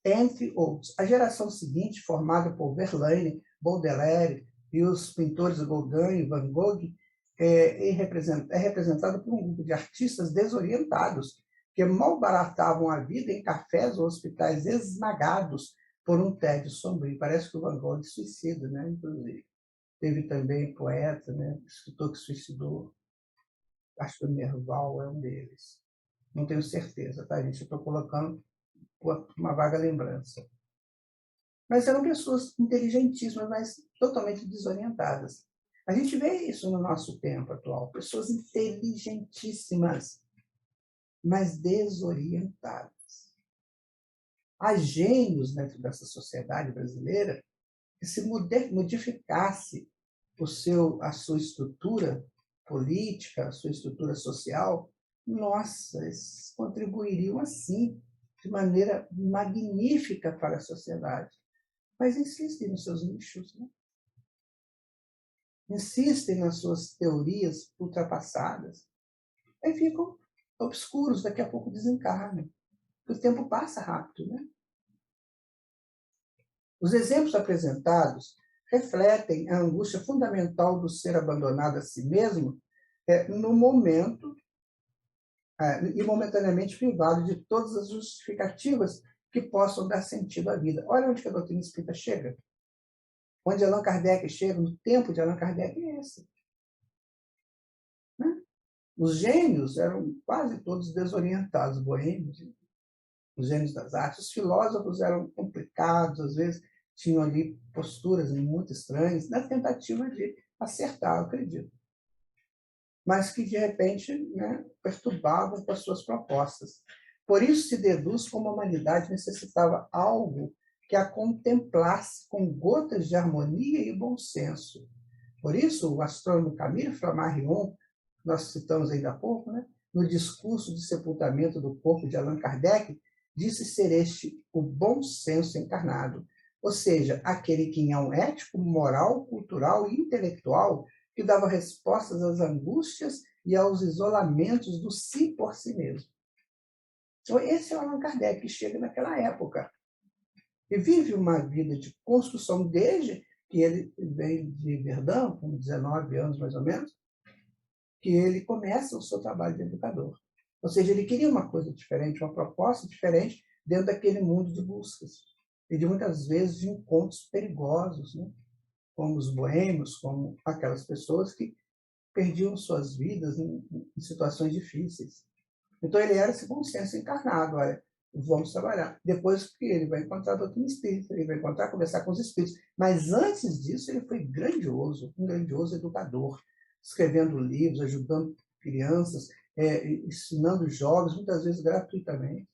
entre outros. A geração seguinte, formada por Verlaine, Baudelaire e os pintores Gauguin e Van Gogh, é representada por um grupo de artistas desorientados que malbaratavam a vida em cafés ou hospitais esmagados por um tédio sombrio. Parece que o Van Gogh suicida, né? Inclusive. Teve também poeta, né? Escritor que suicidou. Acho que o Nerval é um deles. Não tenho certeza, tá, gente? Eu estou colocando uma vaga lembrança. Mas eram pessoas inteligentíssimas, mas totalmente desorientadas. A gente vê isso no nosso tempo atual. Pessoas inteligentíssimas, mas desorientadas. Há gênios dentro dessa sociedade brasileira que se modificasse a sua estrutura política, a sua estrutura social, nossa, eles contribuiriam assim, de maneira magnífica para a sociedade. Mas insistem nos seus nichos, né? Insistem nas suas teorias ultrapassadas, aí ficam obscuros, daqui a pouco desencarnam. O tempo passa rápido, né? Os exemplos apresentados refletem a angústia fundamental do ser abandonado a si mesmo no momento e momentaneamente privado de todas as justificativas que possam dar sentido à vida. Olha onde que a doutrina espírita chega. Onde Allan Kardec chega, no tempo de Allan Kardec, é esse. Né? Os gênios eram quase todos desorientados, boêmios, os gênios das artes. Os filósofos eram complicados, às vezes tinham ali posturas muito estranhas, na tentativa de acertar, eu acredito. Mas que, de repente, né, perturbavam com as suas propostas. Por isso se deduz como a humanidade necessitava algo que a contemplasse com gotas de harmonia e bom senso. Por isso, o astrônomo Camille Flammarion, nós citamos ainda há pouco, né, no discurso de sepultamento do corpo de Allan Kardec, disse ser este o bom senso encarnado, ou seja, aquele que é um ético, moral, cultural e intelectual que dava respostas às angústias e aos isolamentos do si por si mesmo. Então, esse é o Allan Kardec que chega naquela época e vive uma vida de construção desde que ele veio de Verdun, com 19 anos mais ou menos, que ele começa o seu trabalho de educador. Ou seja, ele queria uma coisa diferente, uma proposta diferente dentro daquele mundo de buscas e de muitas vezes de encontros perigosos, né? Como os boêmios, como aquelas pessoas que perdiam suas vidas em situações difíceis. Então ele era esse bom senso encarnado, olha, vamos trabalhar. Depois que ele vai encontrar a doutrina espírita, ele vai encontrar, conversar com os espíritos. Mas antes disso ele foi grandioso, um grandioso educador, escrevendo livros, ajudando crianças, ensinando jovens, muitas vezes gratuitamente.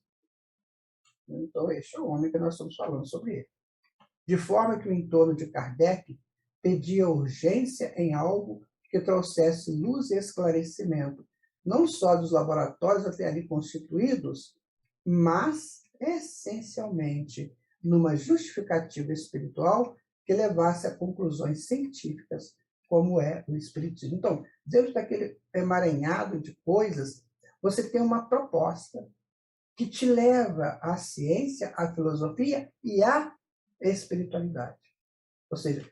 Então esse é o homem que nós estamos falando sobre ele. De forma que o entorno de Kardec pedia urgência em algo que trouxesse luz e esclarecimento, não só dos laboratórios até ali constituídos, mas, essencialmente, numa justificativa espiritual que levasse a conclusões científicas, como é o Espiritismo. Então, dentro daquele emaranhado de coisas, você tem uma proposta que te leva à ciência, à filosofia e à espiritualidade. Ou seja,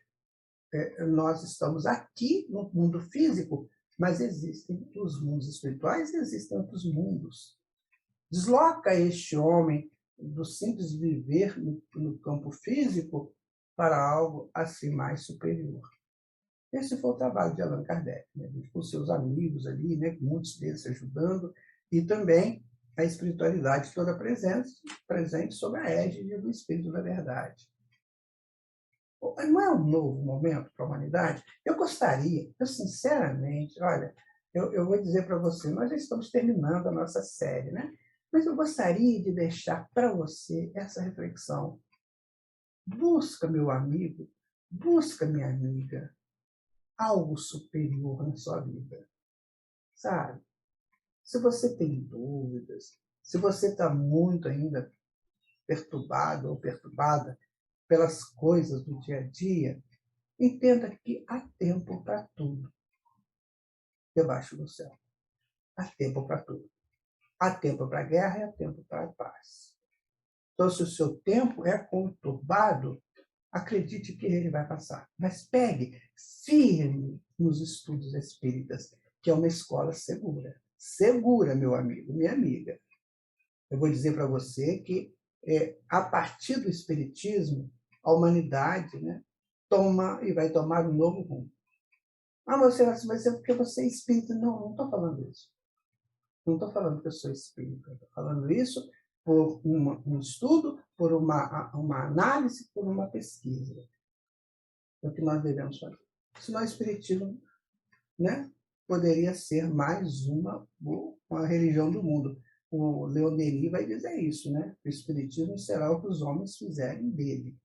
nós estamos aqui no mundo físico, mas existem os mundos espirituais e existem outros mundos. Desloca este homem do simples viver no campo físico para algo assim mais superior. Esse foi o trabalho de Allan Kardec, né? Com seus amigos ali, né? Muitos deles ajudando, e também a espiritualidade toda presente sob a égide do Espírito da Verdade. Não é um novo momento para a humanidade? Eu gostaria, eu sinceramente, olha, eu vou dizer para você, nós já estamos terminando a nossa série, né? Mas eu gostaria de deixar para você essa reflexão. Busca, meu amigo, busca, minha amiga, algo superior na sua vida, sabe? Se você tem dúvidas, se você está muito ainda perturbado ou perturbada pelas coisas do dia a dia, entenda que há tempo para tudo debaixo do céu. Há tempo para tudo. Há tempo para a guerra e há tempo para a paz. Então, se o seu tempo é conturbado, acredite que ele vai passar. Mas pegue firme nos estudos espíritas, que é uma escola segura. Segura, meu amigo, minha amiga. Eu vou dizer para você que, a partir do espiritismo, a humanidade, né, toma e vai tomar um novo rumo. Ah, você vai dizer porque você é espírita. Não, não estou falando isso. Não estou falando que eu sou espírita. Estou falando isso por um estudo, por uma análise, por uma pesquisa. É o que nós devemos fazer. Senão o espiritismo, né, poderia ser mais uma religião do mundo. o Leon Denis vai dizer isso, né? O Espiritismo será o que os homens fizerem dele.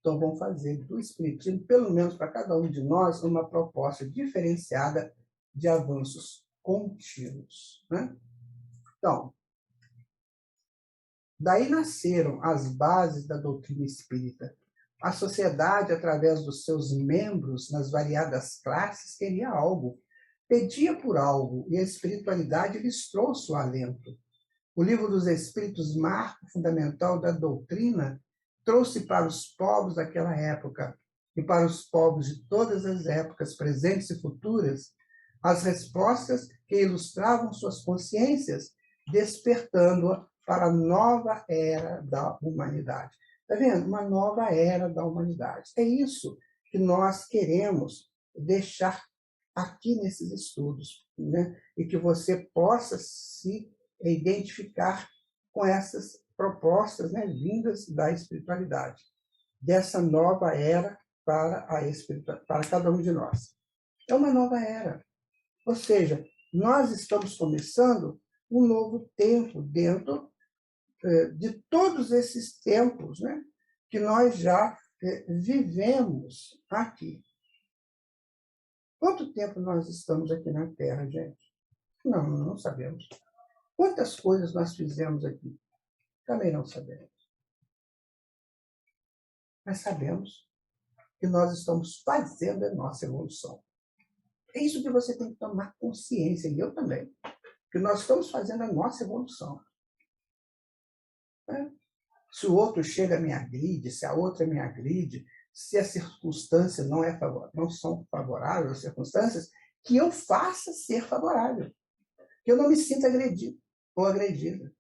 Então, vamos fazer do Espiritismo, pelo menos para cada um de nós, uma proposta diferenciada de avanços contínuos, né? Então, daí nasceram as bases da doutrina espírita. A sociedade, através dos seus membros, nas variadas classes, queria algo, pedia por algo, e a espiritualidade lhes trouxe o alento. O Livro dos Espíritos, marco fundamental da doutrina, trouxe para os povos daquela época e para os povos de todas as épocas, presentes e futuras, as respostas que ilustravam suas consciências, despertando-a para a nova era da humanidade. Está vendo? Uma nova era da humanidade. É isso que nós queremos deixar aqui nesses estudos, né? E que você possa se identificar com essas propostas, né, vindas da espiritualidade, dessa nova era para para cada um de nós. É uma nova era. Ou seja, nós estamos começando um novo tempo dentro de todos esses tempos, né, que nós já vivemos aqui. Quanto tempo nós estamos aqui na Terra, gente? Não sabemos. Quantas coisas nós fizemos aqui? Também não sabemos. Mas sabemos que nós estamos fazendo a nossa evolução. É isso que você tem que tomar consciência, e eu também, que nós estamos fazendo a nossa evolução. Se o outro chega, me agride, se a outra me agride, se as circunstâncias não são favoráveis, as circunstâncias, que eu faça ser favorável. Que eu não me sinta agredido ou agredida.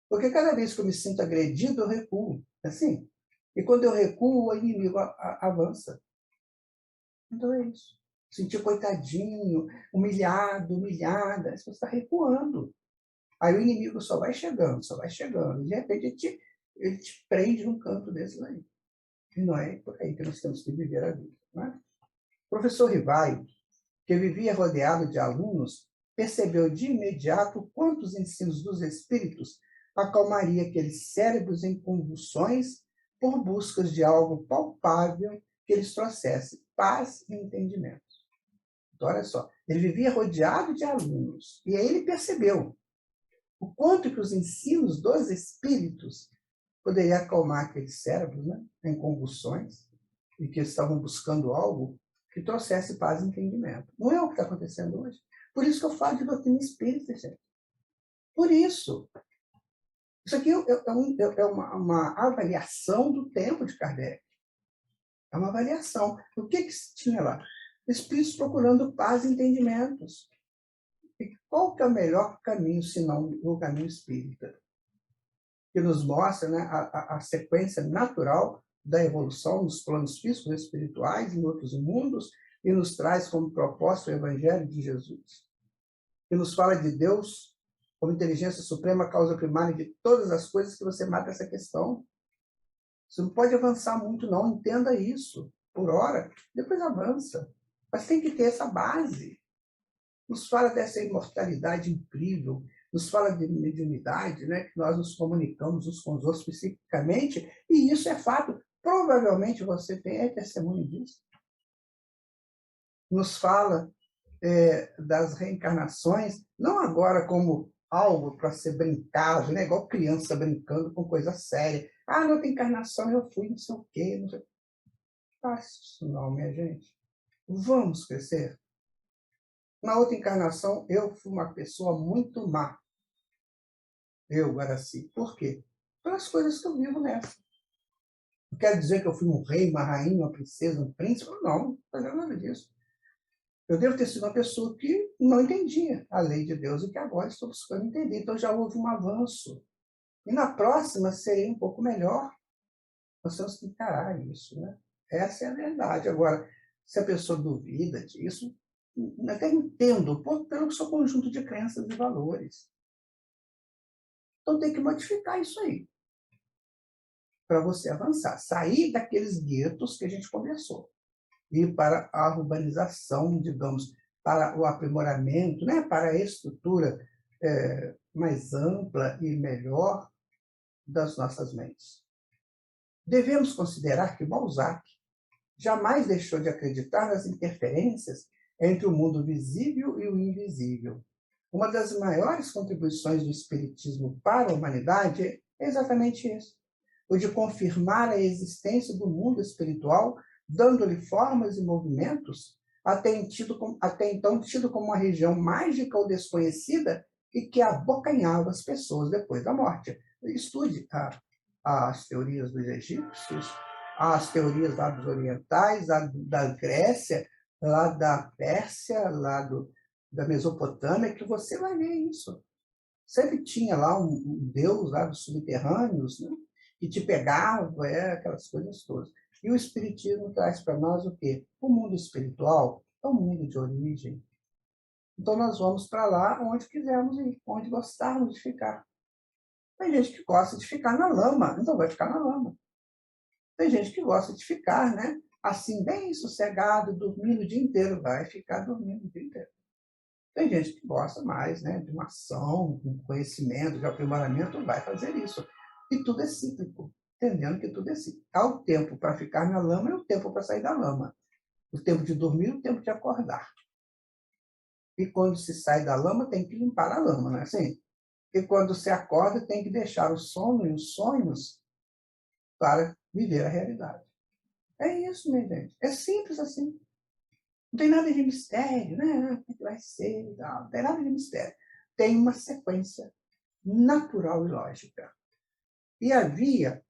Porque cada vez que eu me sinto agredido, eu recuo. Assim. E quando eu recuo, o inimigo avança. Então é isso. Sentir coitadinho, humilhado, humilhada, você está recuando. Aí o inimigo só vai chegando. E de repente ele te prende num canto desse aí. E não é por aí que nós temos que viver a vida. Não é? O professor Rivaio, que vivia rodeado de alunos, percebeu de imediato quantos ensinos dos espíritos acalmaria aqueles cérebros em convulsões por buscas de algo palpável que eles trouxesse paz e entendimento. Então, olha só, ele vivia rodeado de alunos, e aí ele percebeu o quanto que os ensinos dos espíritos poderiam acalmar aqueles cérebros, né, em convulsões, e que estavam buscando algo que trouxesse paz e entendimento. Não é o que está acontecendo hoje. Por isso que eu falo de doutrina espírita, gente. Por isso. Isso aqui é uma avaliação do tempo de Kardec. É uma avaliação. O que tinha lá? Espíritos procurando paz e entendimentos. E qual que é o melhor caminho, senão o caminho espírita? Que nos mostra, né, a sequência natural da evolução nos planos físicos e espirituais, em outros mundos, e nos traz como propósito o Evangelho de Jesus. Que nos fala de Deus como inteligência suprema, causa primária de todas as coisas, que você mata essa questão. Você não pode avançar muito, não. Entenda isso. Por hora, depois avança. Mas tem que ter essa base. Nos fala dessa imortalidade incrível, nos fala de mediunidade, né, que nós nos comunicamos uns com os outros psiquicamente, e isso é fato. Provavelmente você tem testemunho disso. Nos fala das reencarnações, não agora como algo para ser brincado, né, igual criança brincando com coisa séria. Ah, na outra encarnação eu fui não sei o quê. Não sei... Faça isso não, minha gente. Vamos crescer. Na outra encarnação, eu fui uma pessoa muito má. Eu, Guaraci. Por quê? Pelas coisas que eu vivo nessa. Não quer dizer que eu fui um rei, uma rainha, uma princesa, um príncipe? Não, não é nada disso. Eu devo ter sido uma pessoa que não entendia a lei de Deus e que agora estou buscando entender. Então já houve um avanço. E na próxima serei um pouco melhor. Nós temos que encarar isso, né? Essa é a verdade. Agora, se a pessoa duvida disso, eu até entendo, pelo seu conjunto de crenças e valores. Então tem que modificar isso aí. Para você avançar. Sair daqueles guetos que a gente conversou. Ir para a urbanização, digamos, para o aprimoramento, né? Para a estrutura mais ampla e melhor das nossas mentes. Devemos considerar que Balzac jamais deixou de acreditar nas interferências entre o mundo visível e o invisível. Uma das maiores contribuições do Espiritismo para a humanidade é exatamente isso, o de confirmar a existência do mundo espiritual, dando-lhe formas e movimentos até então tido como uma região mágica ou desconhecida e que abocanhava as pessoas depois da morte. Estude as teorias dos egípcios, as teorias lá dos orientais, da Grécia, lá da Pérsia, da Mesopotâmia, que você vai ver isso. Sempre tinha lá um deus lá dos subterrâneos, né, que te pegava, aquelas coisas todas. E o Espiritismo traz para nós o quê? O mundo espiritual é um mundo de origem. Então nós vamos para lá onde quisermos ir, onde gostarmos de ficar. Tem gente que gosta de ficar na lama, então vai ficar na lama. Tem gente que gosta de ficar, né, assim, bem sossegado, dormindo o dia inteiro, vai ficar dormindo o dia inteiro. Tem gente que gosta mais, né, de uma ação, de um conhecimento, de aprimoramento, vai fazer isso. E tudo é cíclico, entendendo que tudo é cíclico. Há o tempo para ficar na lama e o tempo para sair da lama. O tempo de dormir e o tempo de acordar. E quando se sai da lama, tem que limpar a lama, não é assim? E quando se acorda, tem que deixar o sono e os sonhos para viver a realidade. É isso, minha gente. É simples assim. Não tem nada de mistério, né? O que vai ser? Não tem nada de mistério. Tem uma sequência natural e lógica. E havia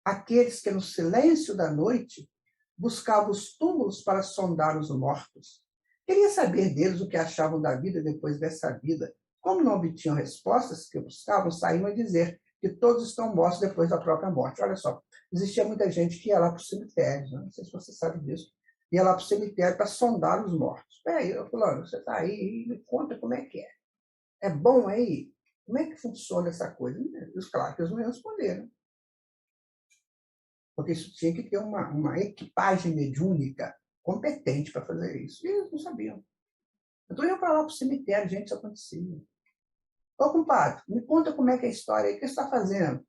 aqueles que, no silêncio da noite, buscavam os túmulos para sondar os mortos. Queria saber deles o que achavam da vida depois dessa vida. Como não obtinham respostas que buscavam, saíam a dizer que todos estão mortos depois da própria morte. Olha só, existia muita gente que ia lá para o cemitério, não sei se você sabe disso, ia lá para o cemitério para sondar os mortos. Peraí, fulano, você está aí, me conta como é que é. É bom aí? Como é que funciona essa coisa? Claro que eles não iam responder, né? Porque isso tinha que ter uma equipagem mediúnica competente para fazer isso. E eles não sabiam. Então, eu ia para lá para o cemitério, gente, isso acontecia. Ô, compadre, me conta como é que é a história aí, o que você está fazendo?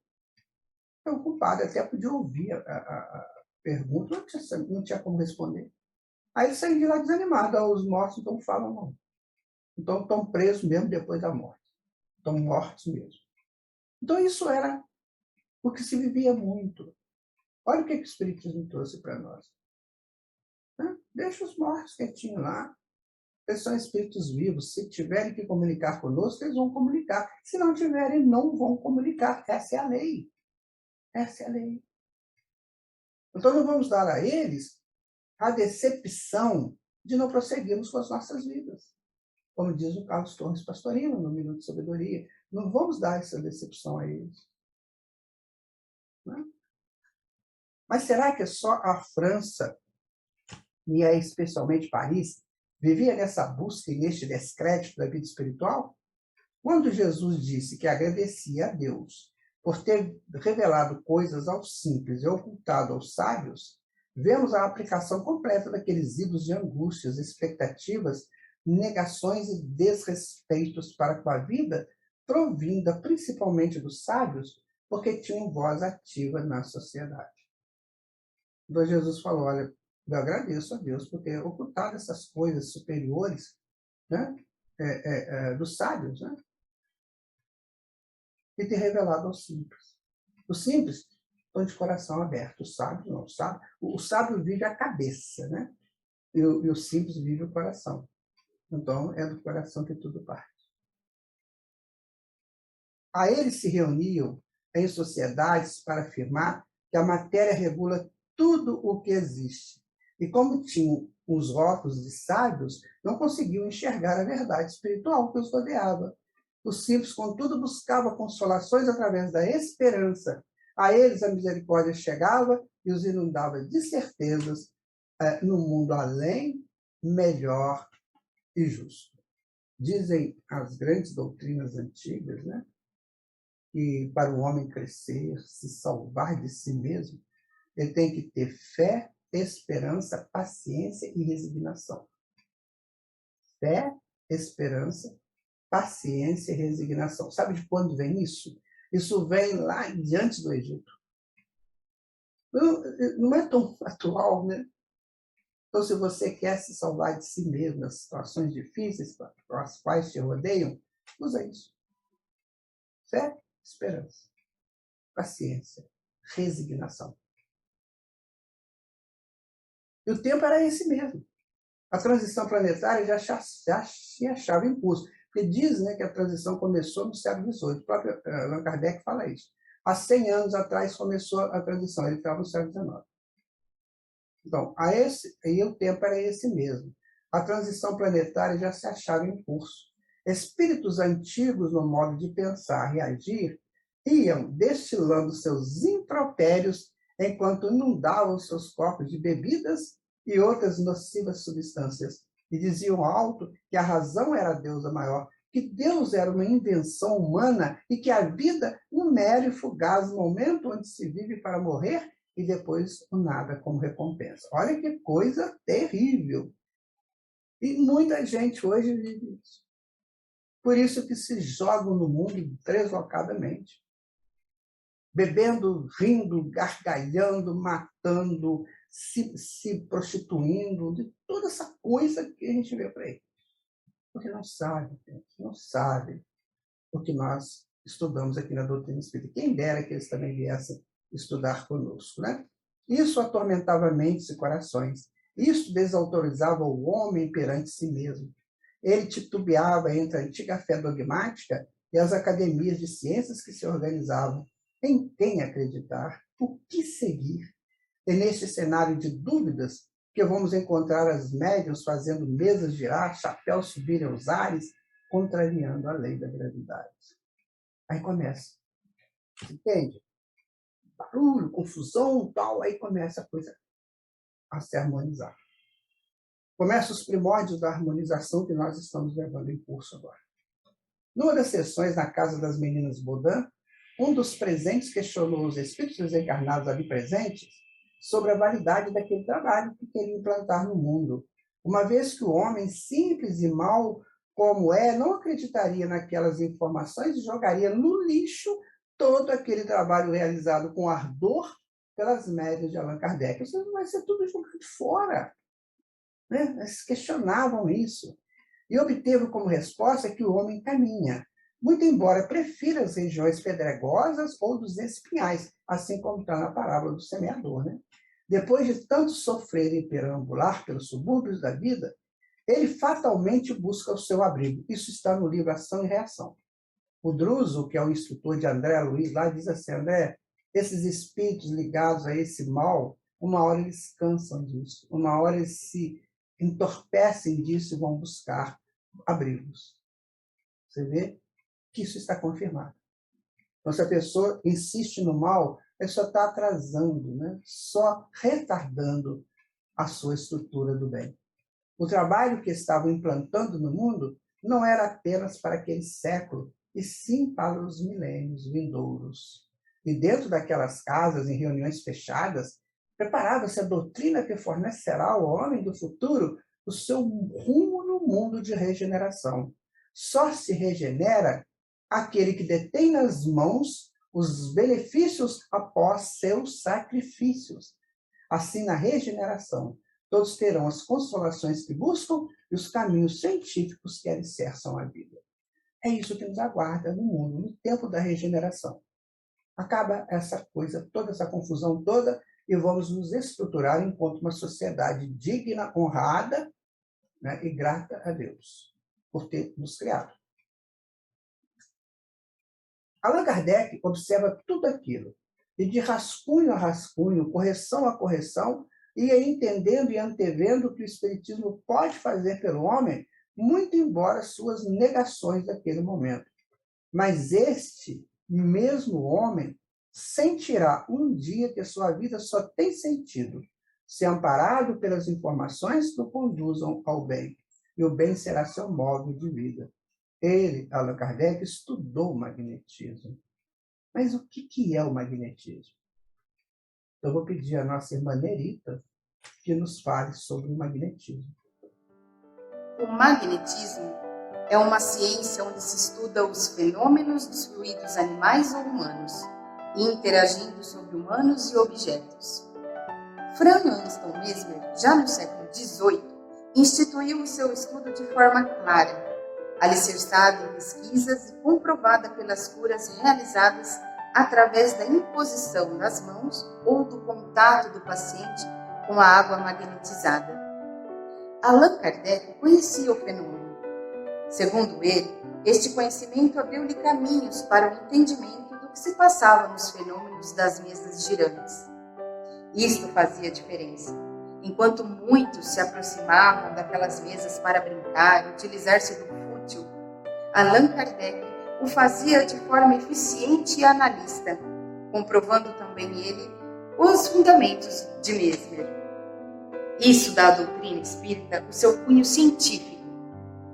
O compadre até podia ouvir a pergunta, não tinha como responder. Aí ele saiu de lá desanimado. Os mortos não falam, não. Então, estão presos mesmo depois da morte. Estão mortos mesmo. Então, isso era o que se vivia muito. Olha o que o Espiritismo trouxe para nós. Deixa os mortos quietinhos lá. Eles são espíritos vivos. Se tiverem que comunicar conosco, eles vão comunicar. Se não tiverem, não vão comunicar. Essa é a lei. Essa é a lei. Então, não vamos dar a eles a decepção de não prosseguirmos com as nossas vidas. Como diz o Carlos Torres Pastorino, no Minuto de Sabedoria. Não vamos dar essa decepção a eles. Né? Mas será que é só a França, e é especialmente Paris, vivia nessa busca e neste descrédito da vida espiritual? Quando Jesus disse que agradecia a Deus por ter revelado coisas aos simples e ocultado aos sábios, vemos a aplicação completa daqueles idos de angústias, expectativas, negações e desrespeitos para com a vida, provinda principalmente dos sábios, porque tinham voz ativa na sociedade. Então Jesus falou, olha, eu agradeço a Deus por ter ocultado essas coisas superiores, né, dos sábios, né, e ter revelado aos simples. Os simples estão de coração aberto, o sábio não. O sábio vive a cabeça, né, e o simples vive o coração. Então, é do coração que tudo parte. A eles se reuniam em sociedades para afirmar que a matéria regula tudo o que existe. E como tinham os óculos de sábios, não conseguiam enxergar a verdade espiritual que os rodeava. Os simples, contudo, buscavam consolações através da esperança. A eles a misericórdia chegava e os inundava de certezas no mundo além, melhor e justo. Dizem as grandes doutrinas antigas, né, que para o homem crescer, se salvar de si mesmo, ele tem que ter fé, esperança, paciência e resignação. Fé, esperança, paciência e resignação. Sabe de quando vem isso? Isso vem lá de antes do Egito. Não é tão atual, né? Então, se você quer se salvar de si mesmo nas situações difíceis com as quais te rodeiam, usa isso. Fé, esperança, paciência, resignação. E o tempo era esse mesmo. A transição planetária já se achava em curso. Porque diz, né, que a transição começou no século XVIII. O próprio Allan Kardec fala isso. Há 100 anos atrás começou a transição. Ele estava no século XIX. Então, aí o tempo era esse mesmo. A transição planetária já se achava em curso. Espíritos antigos, no modo de pensar e agir, iam destilando seus impropérios enquanto inundavam seus corpos de bebidas e outras nocivas substâncias. E diziam alto que a razão era a deusa maior, que Deus era uma invenção humana e que a vida um mero e fugaz momento onde se vive para morrer e depois o nada como recompensa. Olha que coisa terrível. E muita gente hoje vive isso. Por isso que se jogam no mundo deslocadamente. Bebendo, rindo, gargalhando, matando, se prostituindo, de toda essa coisa que a gente vê por aí. Porque não sabe, não sabe o que nós estudamos aqui na doutrina espírita. Quem dera que eles também viessem estudar conosco, né? Isso atormentava mentes e corações. Isso desautorizava o homem perante si mesmo. Ele titubeava entre a antiga fé dogmática e as academias de ciências que se organizavam. Em quem acreditar? O que seguir? É neste cenário de dúvidas que vamos encontrar as médiuns fazendo mesas girar, chapéus subirem aos ares, contrariando a lei da gravidade. Aí começa. Entende? Barulho, confusão, tal, aí começa a coisa a se harmonizar. Começa os primórdios da harmonização que nós estamos levando em curso agora. Numa das sessões na Casa das Meninas Baudin, um dos presentes questionou os espíritos desencarnados ali presentes sobre a validade daquele trabalho que queria implantar no mundo, uma vez que o homem simples e mau como é, não acreditaria naquelas informações e jogaria no lixo todo aquele trabalho realizado com ardor pelas médias de Allan Kardec. Isso vai ser tudo jogado fora. Né? Eles questionavam isso. E obteve como resposta que o homem caminha, muito embora prefira as regiões pedregosas ou dos espinhais, assim como está na parábola do semeador. Né? Depois de tanto sofrer e perambular pelos subúrbios da vida, ele fatalmente busca o seu abrigo. Isso está no livro Ação e Reação. O Druso, que é o instrutor de André Luiz, lá diz assim: André, esses espíritos ligados a esse mal, uma hora eles cansam disso, uma hora eles se entorpecem disso e vão buscar abrigos. Você vê que isso está confirmado. Então, se a pessoa insiste no mal, ela só está atrasando, né? Só retardando a sua estrutura do bem. O trabalho que estavam implantando no mundo não era apenas para aquele século, e sim para os milênios vindouros. E dentro daquelas casas, em reuniões fechadas, preparava-se a doutrina que fornecerá ao homem do futuro o seu rumo no mundo de regeneração. Só se regenera aquele que detém nas mãos os benefícios após seus sacrifícios. Assim, na regeneração, todos terão as consolações que buscam e os caminhos científicos que alicerçam a vida. É isso que nos aguarda no mundo, no tempo da regeneração. Acaba essa coisa, toda essa confusão toda, e vamos nos estruturar enquanto uma sociedade digna, honrada, né, e grata a Deus por ter nos criado. Allan Kardec observa tudo aquilo, e de rascunho a rascunho, correção a correção, ia entendendo e antevendo o que o Espiritismo pode fazer pelo homem, muito embora suas negações daquele momento. Mas este mesmo homem sentirá um dia que a sua vida só tem sentido se amparado pelas informações que o conduzam ao bem, e o bem será seu modo de vida. Ele, Allan Kardec, estudou o magnetismo. Mas o que é o magnetismo? Eu vou pedir à nossa irmã Nerita que nos fale sobre o magnetismo. O magnetismo É uma ciência onde se estuda os fenômenos dos fluidos animais ou humanos, interagindo sobre humanos e objetos. Franz Anton Mesmer, já no século XVIII, instituiu o seu estudo de forma clara, alicerçada em pesquisas e comprovada pelas curas realizadas através da imposição das mãos ou do contato do paciente com a água magnetizada. Allan Kardec conhecia o fenômeno. Segundo ele, este conhecimento abriu-lhe caminhos para o entendimento do que se passava nos fenômenos das mesas girantes. Isto fazia diferença. Enquanto muitos se aproximavam daquelas mesas para brincar, utilizar-se do fútil, Allan Kardec o fazia de forma eficiente e analista, comprovando também ele os fundamentos de Mesmer. Isso dá à doutrina espírita o seu cunho científico,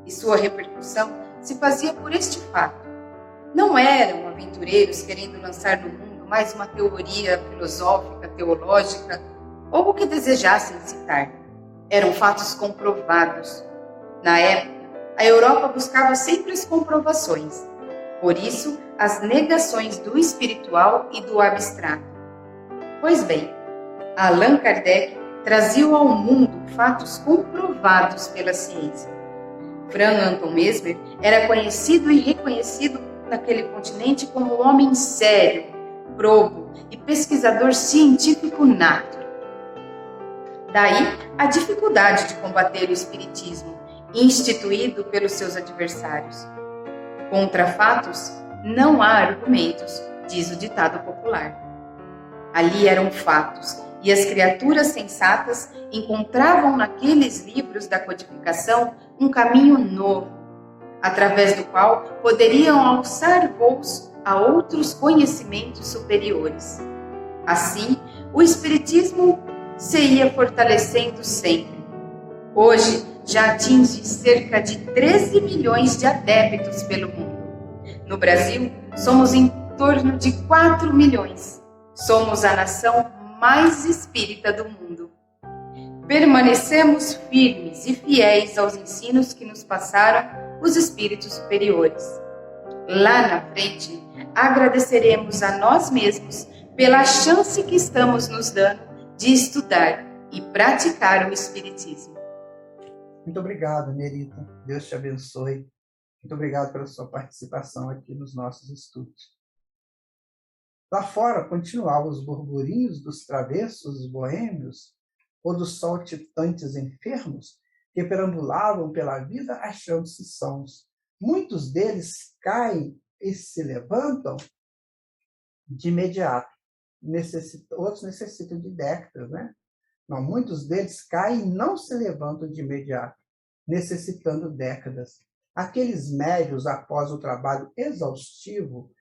e sua repercussão se fazia por este fato. Não eram aventureiros querendo lançar no mundo mais uma teoria filosófica, teológica, ou o que desejassem citar. Eram fatos comprovados. Na época, a Europa buscava sempre as comprovações. Por isso, as negações do espiritual e do abstrato. Pois bem, Allan Kardec trazia ao mundo fatos comprovados pela ciência. Franz Anton Mesmer era conhecido e reconhecido naquele continente como um homem sério, probo e pesquisador científico nato. Daí a dificuldade de combater o espiritismo, instituído pelos seus adversários. Contra fatos não há argumentos, diz o ditado popular. Ali eram fatos, e as criaturas sensatas encontravam naqueles livros da codificação um caminho novo, através do qual poderiam alçar voos a outros conhecimentos superiores. Assim, o espiritismo se ia fortalecendo sempre. Hoje, já atinge cerca de 13 milhões de adeptos pelo mundo. No Brasil, somos em torno de 4 milhões. Somos a nação mais espírita do mundo. Permanecemos firmes e fiéis aos ensinos que nos passaram os espíritos superiores. Lá na frente, agradeceremos a nós mesmos pela chance que estamos nos dando de estudar e praticar o espiritismo. Muito obrigado, Nerita. Deus te abençoe. Muito obrigado pela sua participação aqui nos nossos estudos. Lá fora continuavam os burburinhos dos travessos boêmios ou dos saltitantes enfermos que perambulavam pela vida achando-se sãos. Muitos deles caem e se levantam de imediato. Outros necessitam de décadas, né? Não, muitos deles caem e não se levantam de imediato, necessitando décadas. Aqueles médios, após o trabalho exaustivo,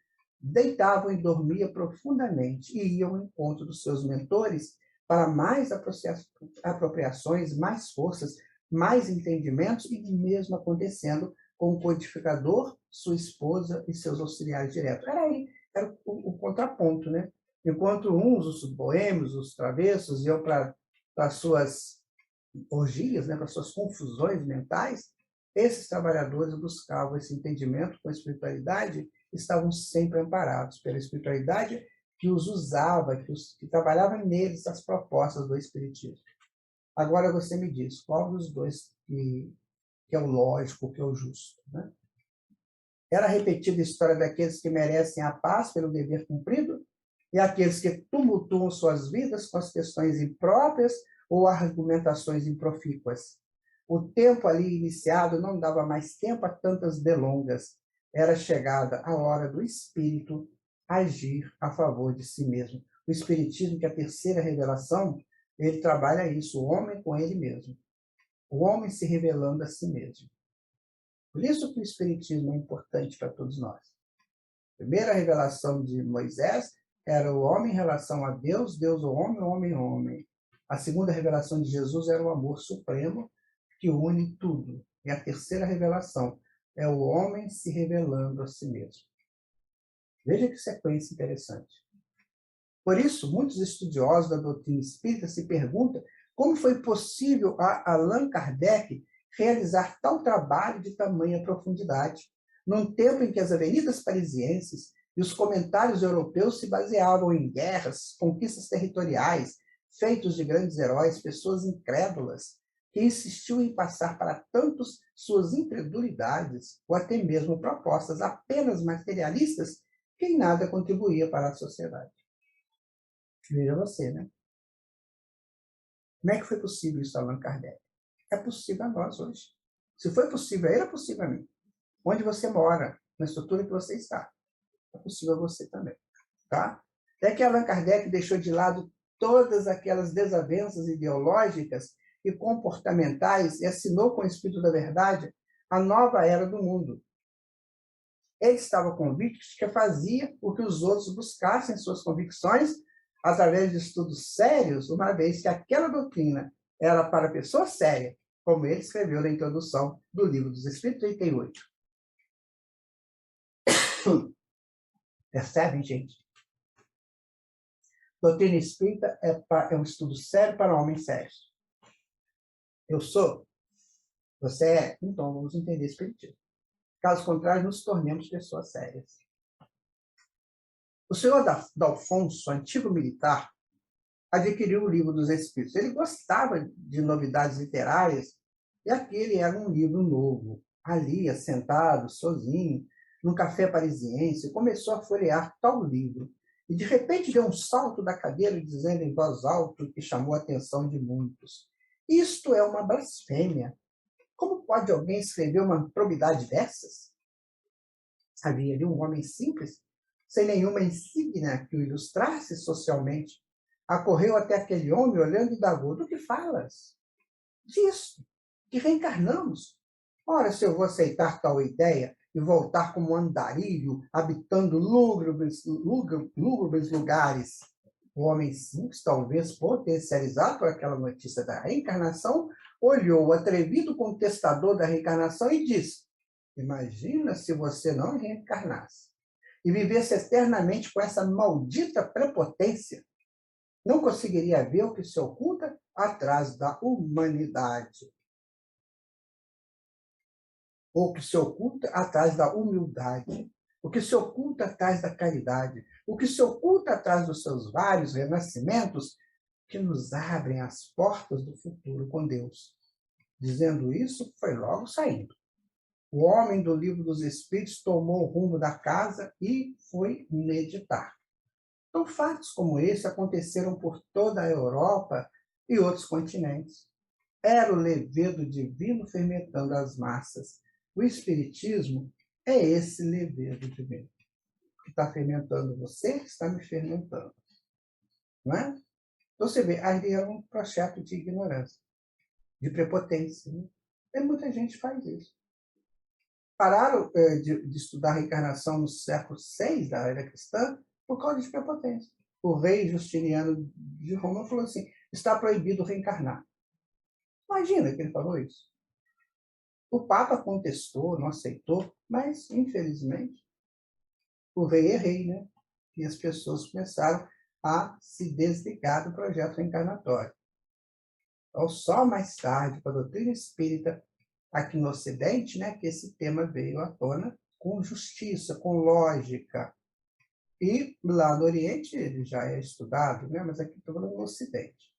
deitavam e dormiam profundamente e iam ao encontro dos seus mentores para mais apropriações, mais forças, mais entendimentos, e mesmo acontecendo com o codificador, sua esposa e seus auxiliares diretos. Era o contraponto, né? Enquanto uns, os boêmios, os travessos, iam para as suas orgias, né, para as suas confusões mentais, esses trabalhadores buscavam esse entendimento com a espiritualidade, estavam sempre amparados pela espiritualidade que os usava, que trabalhava neles as propostas do espiritismo. Agora você me diz, qual dos dois que é o lógico, que é o justo, né? Era repetida a história daqueles que merecem a paz pelo dever cumprido e aqueles que tumultuam suas vidas com as questões impróprias ou argumentações improfícuas. O tempo ali iniciado não dava mais tempo a tantas delongas. Era chegada a hora do espírito agir a favor de si mesmo. O espiritismo, que é a terceira revelação, ele trabalha isso, o homem com ele mesmo. O homem se revelando a si mesmo. Por isso que o espiritismo é importante para todos nós. A primeira revelação de Moisés era o homem em relação a Deus, Deus o homem, homem. A segunda revelação de Jesus era o amor supremo que une tudo. E a terceira revelação é o homem se revelando a si mesmo. Veja que sequência interessante. Por isso, muitos estudiosos da doutrina espírita se perguntam como foi possível a Allan Kardec realizar tal trabalho de tamanha profundidade, num tempo em que as avenidas parisienses e os comentários europeus se baseavam em guerras, conquistas territoriais, feitos de grandes heróis, pessoas incrédulas, que insistiam em passar para tantos suas incredulidades, ou até mesmo propostas apenas materialistas, que em nada contribuía para a sociedade. Veja você, né? Como é que foi possível isso a Allan Kardec? É possível a nós hoje. Se foi possível a ele, é possível a mim. Onde você mora, na estrutura que você está, é possível a você também. Tá? Até que Allan Kardec deixou de lado todas aquelas desavenças ideológicas e comportamentais e assinou com o Espírito da Verdade a nova era do mundo. Ele estava convicto de que fazia o que os outros buscassem suas convicções através de estudos sérios, uma vez que aquela doutrina era para pessoa séria, como ele escreveu na introdução do Livro dos Espíritos 38. Percebem, gente? Doutrina espírita é um estudo sério para homens sérios. Eu sou, você é, então vamos entender espiritismo. Caso contrário, nos tornemos pessoas sérias. O senhor Dalfonso, antigo militar, adquiriu o Livro dos Espíritos. Ele gostava de novidades literárias e aquele era um livro novo. Ali, assentado, sozinho, num café parisiense, começou a folhear tal livro. E, de repente, deu um salto da cadeira, dizendo em voz alta, que chamou a atenção de muitos: isto é uma blasfêmia. Como pode alguém escrever uma probidade dessas? Havia ali um homem simples, sem nenhuma insígnia que o ilustrasse socialmente. Acorreu até aquele homem, olhando e indagou: do que falas? Disso, que reencarnamos. Ora, se eu vou aceitar tal ideia e voltar como andarilho, habitando lúgubres lugares. O homem simples, talvez potencializado por aquela notícia da reencarnação, olhou o atrevido contestador da reencarnação e disse: imagina se você não reencarnasse e vivesse eternamente com essa maldita prepotência. Não conseguiria ver o que se oculta atrás da humanidade. Ou o que se oculta atrás da humildade. O que se oculta atrás da caridade. O que se oculta atrás dos seus vários renascimentos que nos abrem as portas do futuro com Deus. Dizendo isso, foi logo saindo. O homem do Livro dos Espíritos tomou o rumo da casa e foi meditar. Então, fatos como esse aconteceram por toda a Europa e outros continentes. Era o levedo divino fermentando as massas. O Espiritismo é esse levedo divino que está fermentando você, que está me fermentando. Não é? Então, você vê, ali é um projeto de ignorância, de prepotência. Né? E muita gente faz isso. Pararam de estudar a reencarnação no século VI da era cristã por causa de prepotência. O rei Justiniano de Roma falou assim: está proibido reencarnar. Imagina que ele falou isso. O Papa contestou, não aceitou, mas, infelizmente, o rei é rei, né? E as pessoas começaram a se desligar do projeto reencarnatório. Então, só mais tarde, com a doutrina espírita, aqui no Ocidente, né, que esse tema veio à tona com justiça, com lógica. E lá no Oriente ele já é estudado, né, mas aqui estou falando no Ocidente.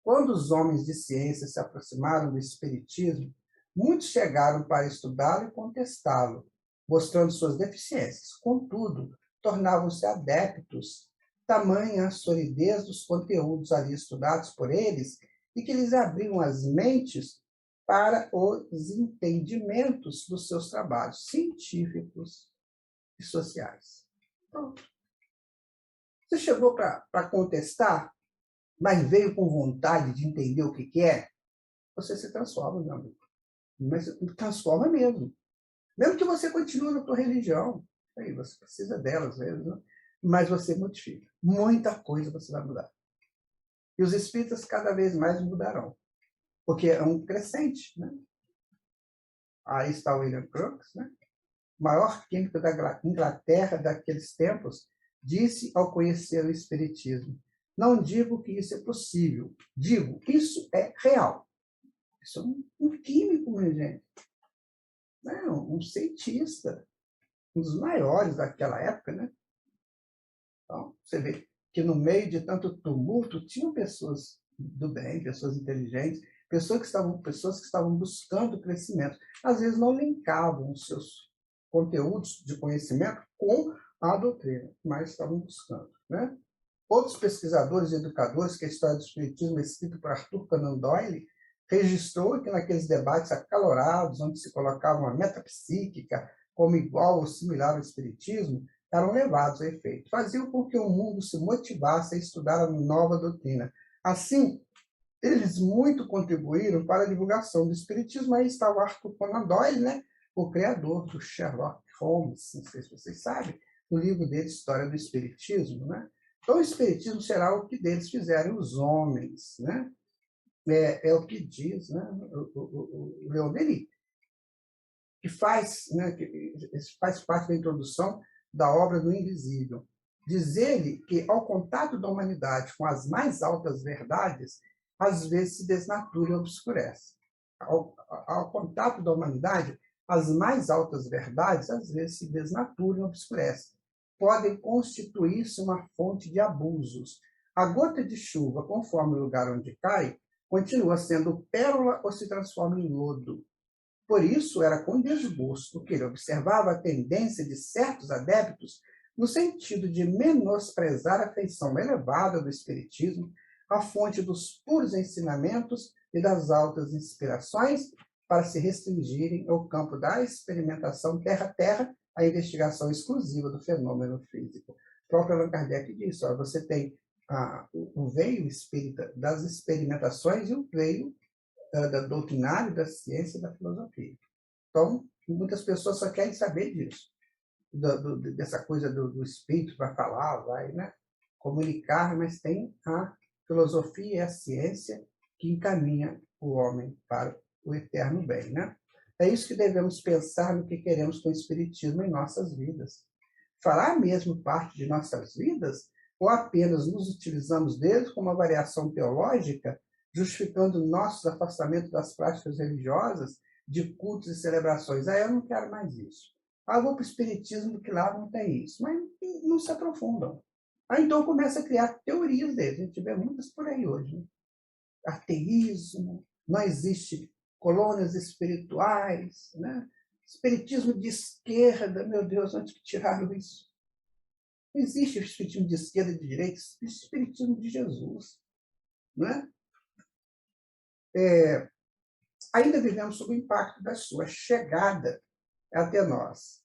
Quando os homens de ciência se aproximaram do Espiritismo, muitos chegaram para estudá-lo e contestá-lo, mostrando suas deficiências. Contudo, tornavam-se adeptos, tamanha a solidez dos conteúdos ali estudados por eles e que lhes abriam as mentes para os entendimentos dos seus trabalhos científicos e sociais. Pronto. Você chegou para contestar, mas veio com vontade de entender o que é, você se transforma, meu amigo. Mas transforma mesmo. Mesmo que você continue na tua religião, aí você precisa dela às vezes, né? Mas você modifica. Muita coisa você vai mudar. E os espíritas cada vez mais mudarão. Porque é um crescente, né? Aí está o William Crookes, né? O maior químico da Inglaterra daqueles tempos, disse ao conhecer o Espiritismo: não digo que isso é possível, digo, isso é real. Isso é um químico, minha gente. Né? Um cientista, um dos maiores daquela época, né? Então, você vê que no meio de tanto tumulto, tinham pessoas do bem, pessoas inteligentes, pessoas que estavam buscando crescimento. Às vezes não linkavam os seus conteúdos de conhecimento com a doutrina, mas estavam buscando. Né? Outros pesquisadores e educadores, que a história do Espiritismo é escrita por Arthur Conan Doyle, registrou que naqueles debates acalorados, onde se colocava uma metapsíquica como igual ou similar ao Espiritismo, eram levados a efeito. Faziam com que o mundo se motivasse a estudar a nova doutrina. Assim, eles muito contribuíram para a divulgação do Espiritismo. Aí está o Arthur Conan Doyle, né? O criador do Sherlock Holmes, não sei se vocês sabem, o livro dele, História do Espiritismo. Né? Então, o Espiritismo será o que deles fizerem os homens. Né? É o que diz, né? o Leon Denis, que faz parte da introdução da obra do Invisível. Diz ele que, ao contato da humanidade com as mais altas verdades, às vezes se desnatura e obscurece. Ao contato da humanidade, as mais altas verdades, às vezes, se desnaturam e obscurecem. Podem constituir-se uma fonte de abusos. A gota de chuva, conforme o lugar onde cai, continua sendo pérola ou se transforma em lodo. Por isso, era com desgosto que ele observava a tendência de certos adeptos no sentido de menosprezar a feição elevada do Espiritismo, a fonte dos puros ensinamentos e das altas inspirações, para se restringirem ao campo da experimentação terra-terra, à investigação exclusiva do fenômeno físico. O próprio Allan Kardec disse, você tem o veio espírita das experimentações e o veio da doutrinária, da ciência e da filosofia. Então, muitas pessoas só querem saber disso, dessa coisa do espírito para falar, vai, né? Comunicar, mas tem a filosofia e a ciência que encaminha o homem para o eterno bem. Né? É isso que devemos pensar no que queremos com o Espiritismo em nossas vidas. Fará mesmo parte de nossas vidas ou apenas nos utilizamos dele como uma variação teológica, justificando nossos afastamentos das práticas religiosas, de cultos e celebrações? Eu não quero mais isso. Vou para o Espiritismo, que lá não tem isso. Mas não se aprofundam. Então começa a criar teorias deles. A gente vê muitas por aí hoje. Né? Ateísmo, não existe colônias espirituais, né? Espiritismo de esquerda, meu Deus, onde que tiraram isso? Não existe espiritismo de esquerda e de direita, existe espiritismo de Jesus. Não é? Ainda vivemos sob o impacto da sua chegada até nós.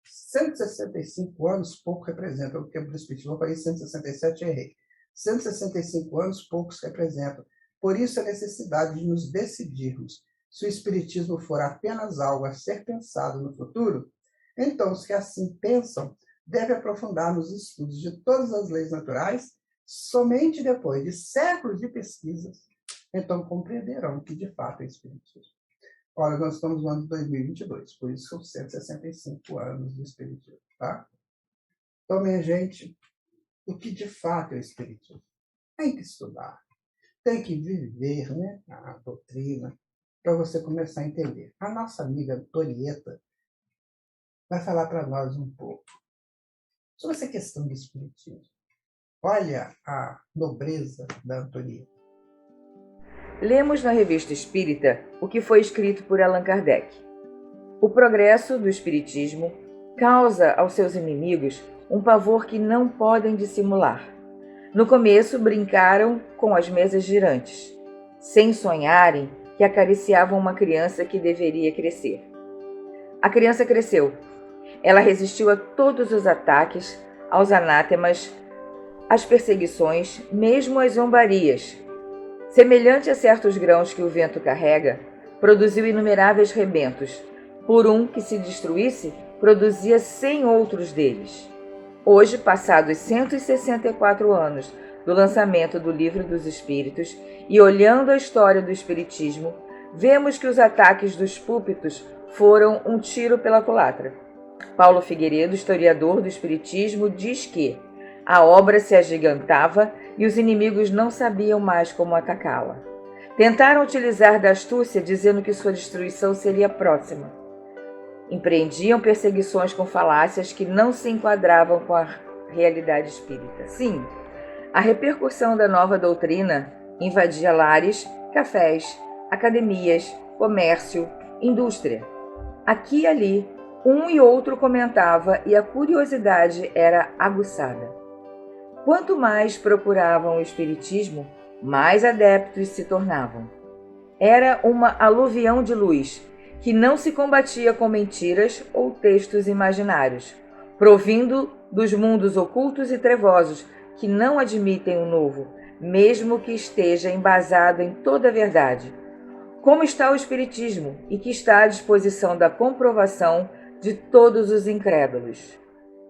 165 anos pouco representam o tempo do Espiritismo. Eu falei 167, errei. 165 anos poucos representam. Por isso, a necessidade de nos decidirmos se o Espiritismo for apenas algo a ser pensado no futuro, então os que assim pensam devem aprofundar nos estudos de todas as leis naturais. Somente depois de séculos de pesquisas, então compreenderão que de fato é Espiritismo. Olha, nós estamos no ano de 2022, por isso são 165 anos do Espiritismo. Tá? Então, minha gente, o que de fato é o Espiritismo? Tem que estudar, tem que viver, né, a doutrina, para você começar a entender. A nossa amiga Antonieta vai falar para nós um pouco sobre essa questão do Espiritismo. Olha a nobreza da Antonieta. Lemos na Revista Espírita o que foi escrito por Allan Kardec. O progresso do Espiritismo causa aos seus inimigos um pavor que não podem dissimular. No começo, brincaram com as mesas girantes, sem sonharem que acariciavam uma criança que deveria crescer. A criança cresceu. Ela resistiu a todos os ataques, aos anátemas, às perseguições, mesmo às zombarias. Semelhante a certos grãos que o vento carrega, produziu inumeráveis rebentos. Por um que se destruísse, produzia 100 outros deles. Hoje, passados 164 anos do lançamento do Livro dos Espíritos e olhando a história do Espiritismo, vemos que os ataques dos púlpitos foram um tiro pela culatra. Paulo Figueiredo, historiador do Espiritismo, diz que a obra se agigantava e os inimigos não sabiam mais como atacá-la. Tentaram utilizar da astúcia, dizendo que sua destruição seria próxima. Empreendiam perseguições com falácias que não se enquadravam com a realidade espírita. Sim, a repercussão da nova doutrina invadia lares, cafés, academias, comércio, indústria. Aqui e ali, um e outro comentava e a curiosidade era aguçada. Quanto mais procuravam o espiritismo, mais adeptos se tornavam. Era uma aluvião de luz, que não se combatia com mentiras ou textos imaginários, provindo dos mundos ocultos e trevosos que não admitem o novo, mesmo que esteja embasado em toda a verdade, como está o Espiritismo e que está à disposição da comprovação de todos os incrédulos.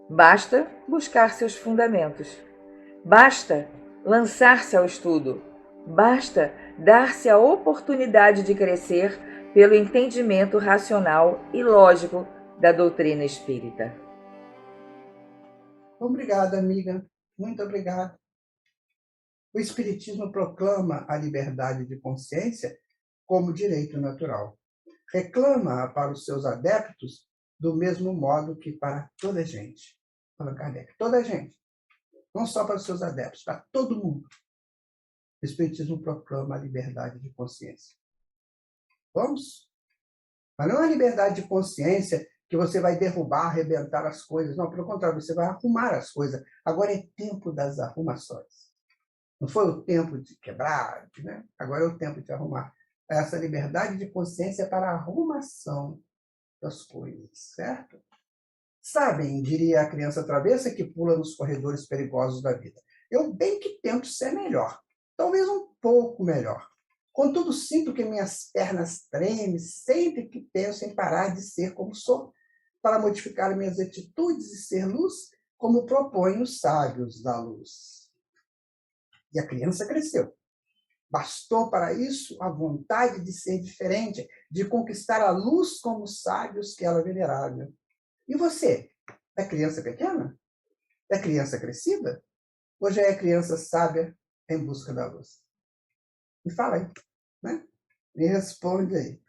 Basta buscar seus fundamentos. Basta lançar-se ao estudo. Basta dar-se a oportunidade de crescer pelo entendimento racional e lógico da doutrina espírita. Obrigado, amiga. Muito obrigado. O Espiritismo proclama a liberdade de consciência como direito natural. Reclama para os seus adeptos do mesmo modo que para toda a gente. Allan Kardec, toda a gente. Não só para os seus adeptos, para todo mundo. O Espiritismo proclama a liberdade de consciência. Vamos? Mas não é a liberdade de consciência que você vai derrubar, arrebentar as coisas. Não, pelo contrário, você vai arrumar as coisas. Agora é tempo das arrumações. Não foi o tempo de quebrar, né? Agora é o tempo de arrumar. Essa liberdade de consciência é para a arrumação das coisas, certo? Sabem, diria a criança travessa que pula nos corredores perigosos da vida. Eu bem que tento ser melhor. Talvez um pouco melhor. Contudo, sinto que minhas pernas tremem sempre que penso em parar de ser como sou, para modificar minhas atitudes e ser luz, como propõem os sábios da luz. E a criança cresceu. Bastou para isso a vontade de ser diferente, de conquistar a luz como os sábios que ela venerava. E você? É criança pequena? É criança crescida? Ou já é criança sábia em busca da luz? Me fala aí, né? Me responde aí.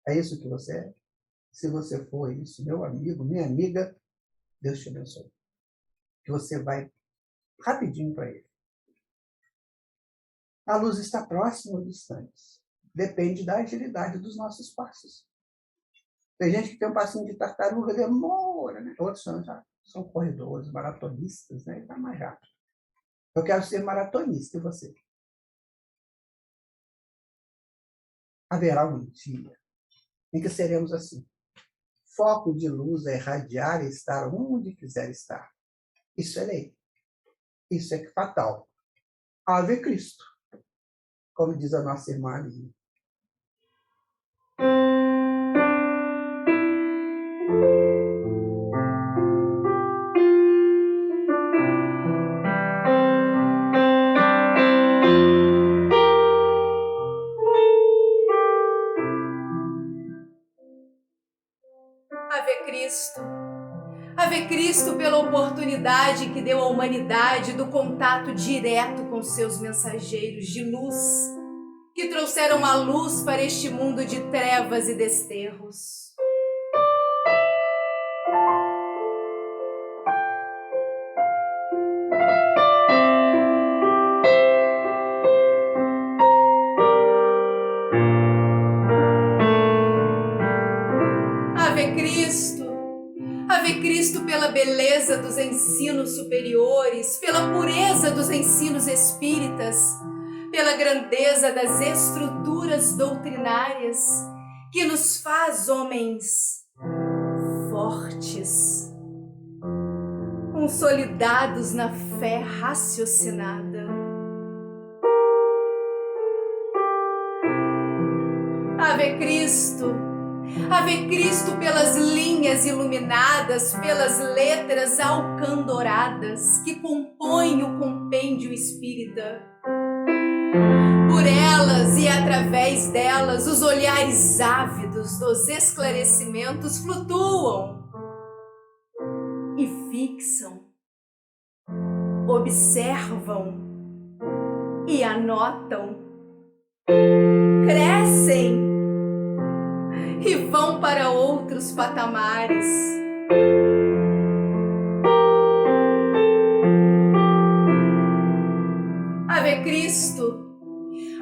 É isso que você é? Se você for isso, meu amigo, minha amiga, Deus te abençoe. Que você vai rapidinho para ele. A luz está próxima ou distante? Depende da agilidade dos nossos passos. Tem gente que tem um passinho de tartaruga, demora, né? Outros são corredores, maratonistas, né? Ele vai mais rápido. Eu quero ser maratonista, e você? Haverá um dia em que seremos assim. Foco de luz é irradiar e estar onde quiser estar. Isso é lei. Isso é fatal. Ave Cristo, como diz a nossa irmã Aline. Ave Cristo. Ave Cristo pela oportunidade que deu à humanidade do contato direto com seus mensageiros de luz, que trouxeram a luz para este mundo de trevas e desterros. Ave Cristo. Ave Cristo pela beleza dos ensinos superiores, pela pureza dos ensinos espíritas, pela grandeza das estruturas doutrinárias, que nos faz homens fortes, consolidados na fé raciocinada. Ave Cristo. Ave Cristo pelas linhas iluminadas, pelas letras alcandoradas que compõem o compêndio espírita. Por elas e através delas, os olhares ávidos dos esclarecimentos flutuam e fixam, observam e anotam crescem e vão para outros patamares. Ave Cristo!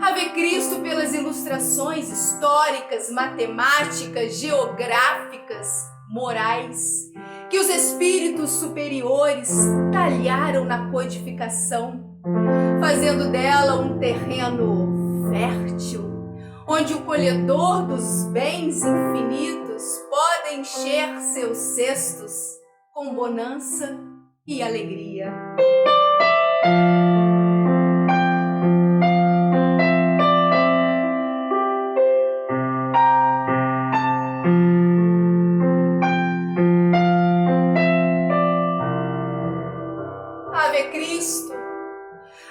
Ave Cristo pelas ilustrações históricas, matemáticas, geográficas, morais, que os espíritos superiores talharam na codificação, fazendo dela um terreno fértil, onde o colhedor dos bens infinitos pode encher seus cestos com bonança e alegria.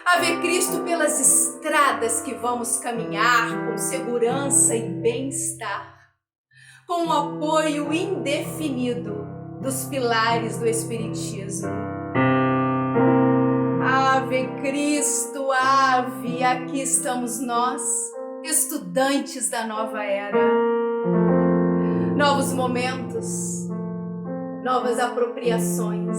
Ave Cristo pelas estradas que vamos caminhar com segurança e bem-estar, com o apoio indefinido dos pilares do Espiritismo. Ave Cristo, ave, aqui estamos nós, estudantes da nova era. Novos momentos, novas apropriações.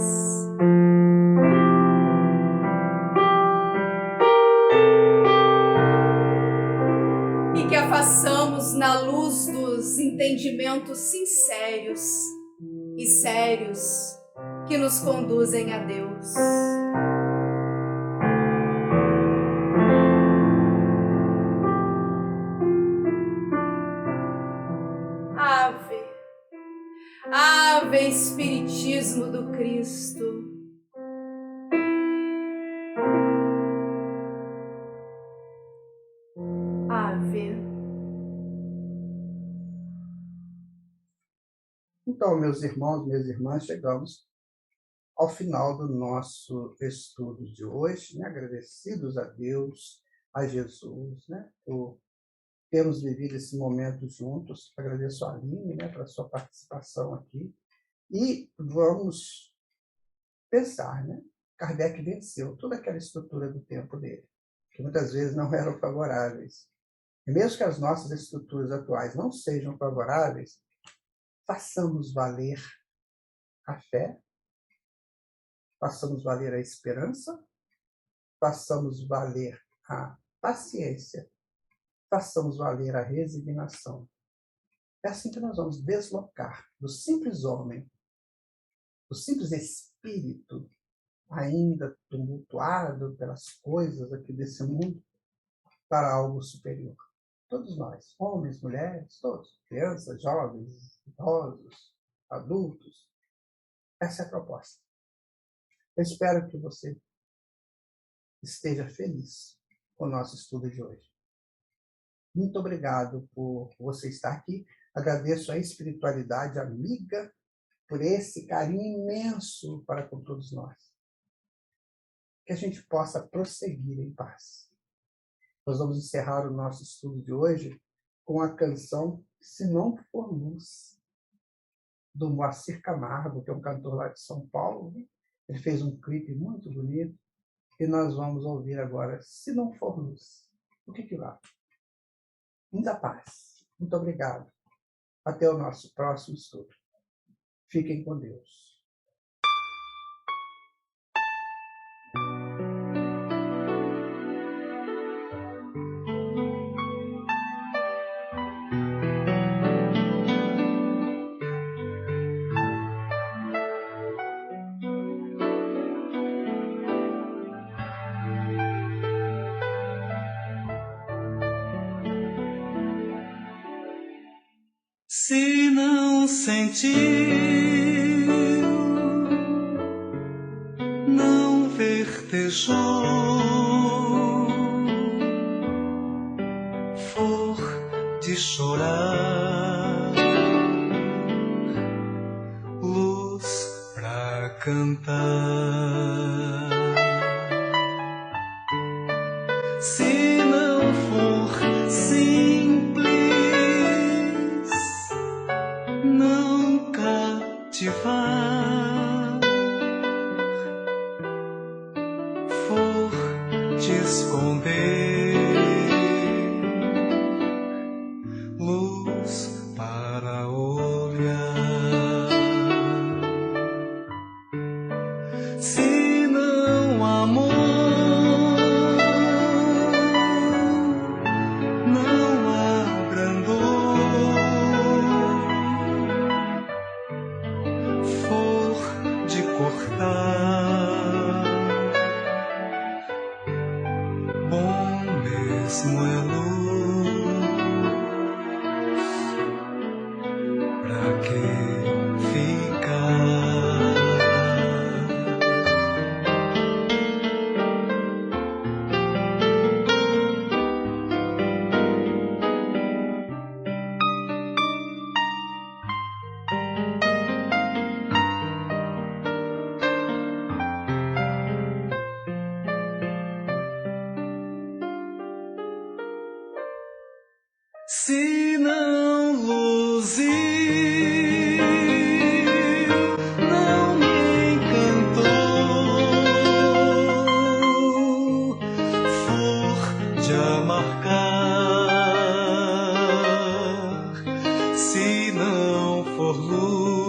E que a façamos na luz dos entendimentos sinceros e sérios que nos conduzem a Deus. Ave, ave Espiritismo do Cristo. Ave. Então, meus irmãos, minhas irmãs, chegamos ao final do nosso estudo de hoje, né? Agradecidos a Deus, a Jesus, né? Por termos vivido esse momento juntos. Agradeço a Aline, né, pela sua participação aqui. E vamos pensar, né? Kardec venceu toda aquela estrutura do tempo dele, que muitas vezes não eram favoráveis. E mesmo que as nossas estruturas atuais não sejam favoráveis, façamos valer a fé, façamos valer a esperança, façamos valer a paciência, façamos valer a resignação. É assim que nós vamos deslocar do simples homem, do simples espírito, ainda tumultuado pelas coisas aqui desse mundo, para algo superior. Todos nós, homens, mulheres, todos, crianças, jovens, idosos, adultos. Essa é a proposta. Eu espero que você esteja feliz com o nosso estudo de hoje. Muito obrigado por você estar aqui. Agradeço a espiritualidade amiga por esse carinho imenso para com todos nós. Que a gente possa prosseguir em paz. Nós vamos encerrar o nosso estudo de hoje com a canção Se Não For Luz, do Moacir Camargo, que é um cantor lá de São Paulo. Ele fez um clipe muito bonito e nós vamos ouvir agora Se Não For Luz. O que vai? Muita paz. Muito obrigado. Até o nosso próximo estudo. Fiquem com Deus. Se não sentiu, não vertejou, for de chorar, luz pra cantar. Se não for simples, não cativar, for te esconder, para olhar. Se não amor, não há brandor, flor de cortar, bom mesmo é luz, pra que ficar? Se não luzir, não me encantou, flor de amargar, se não for luz.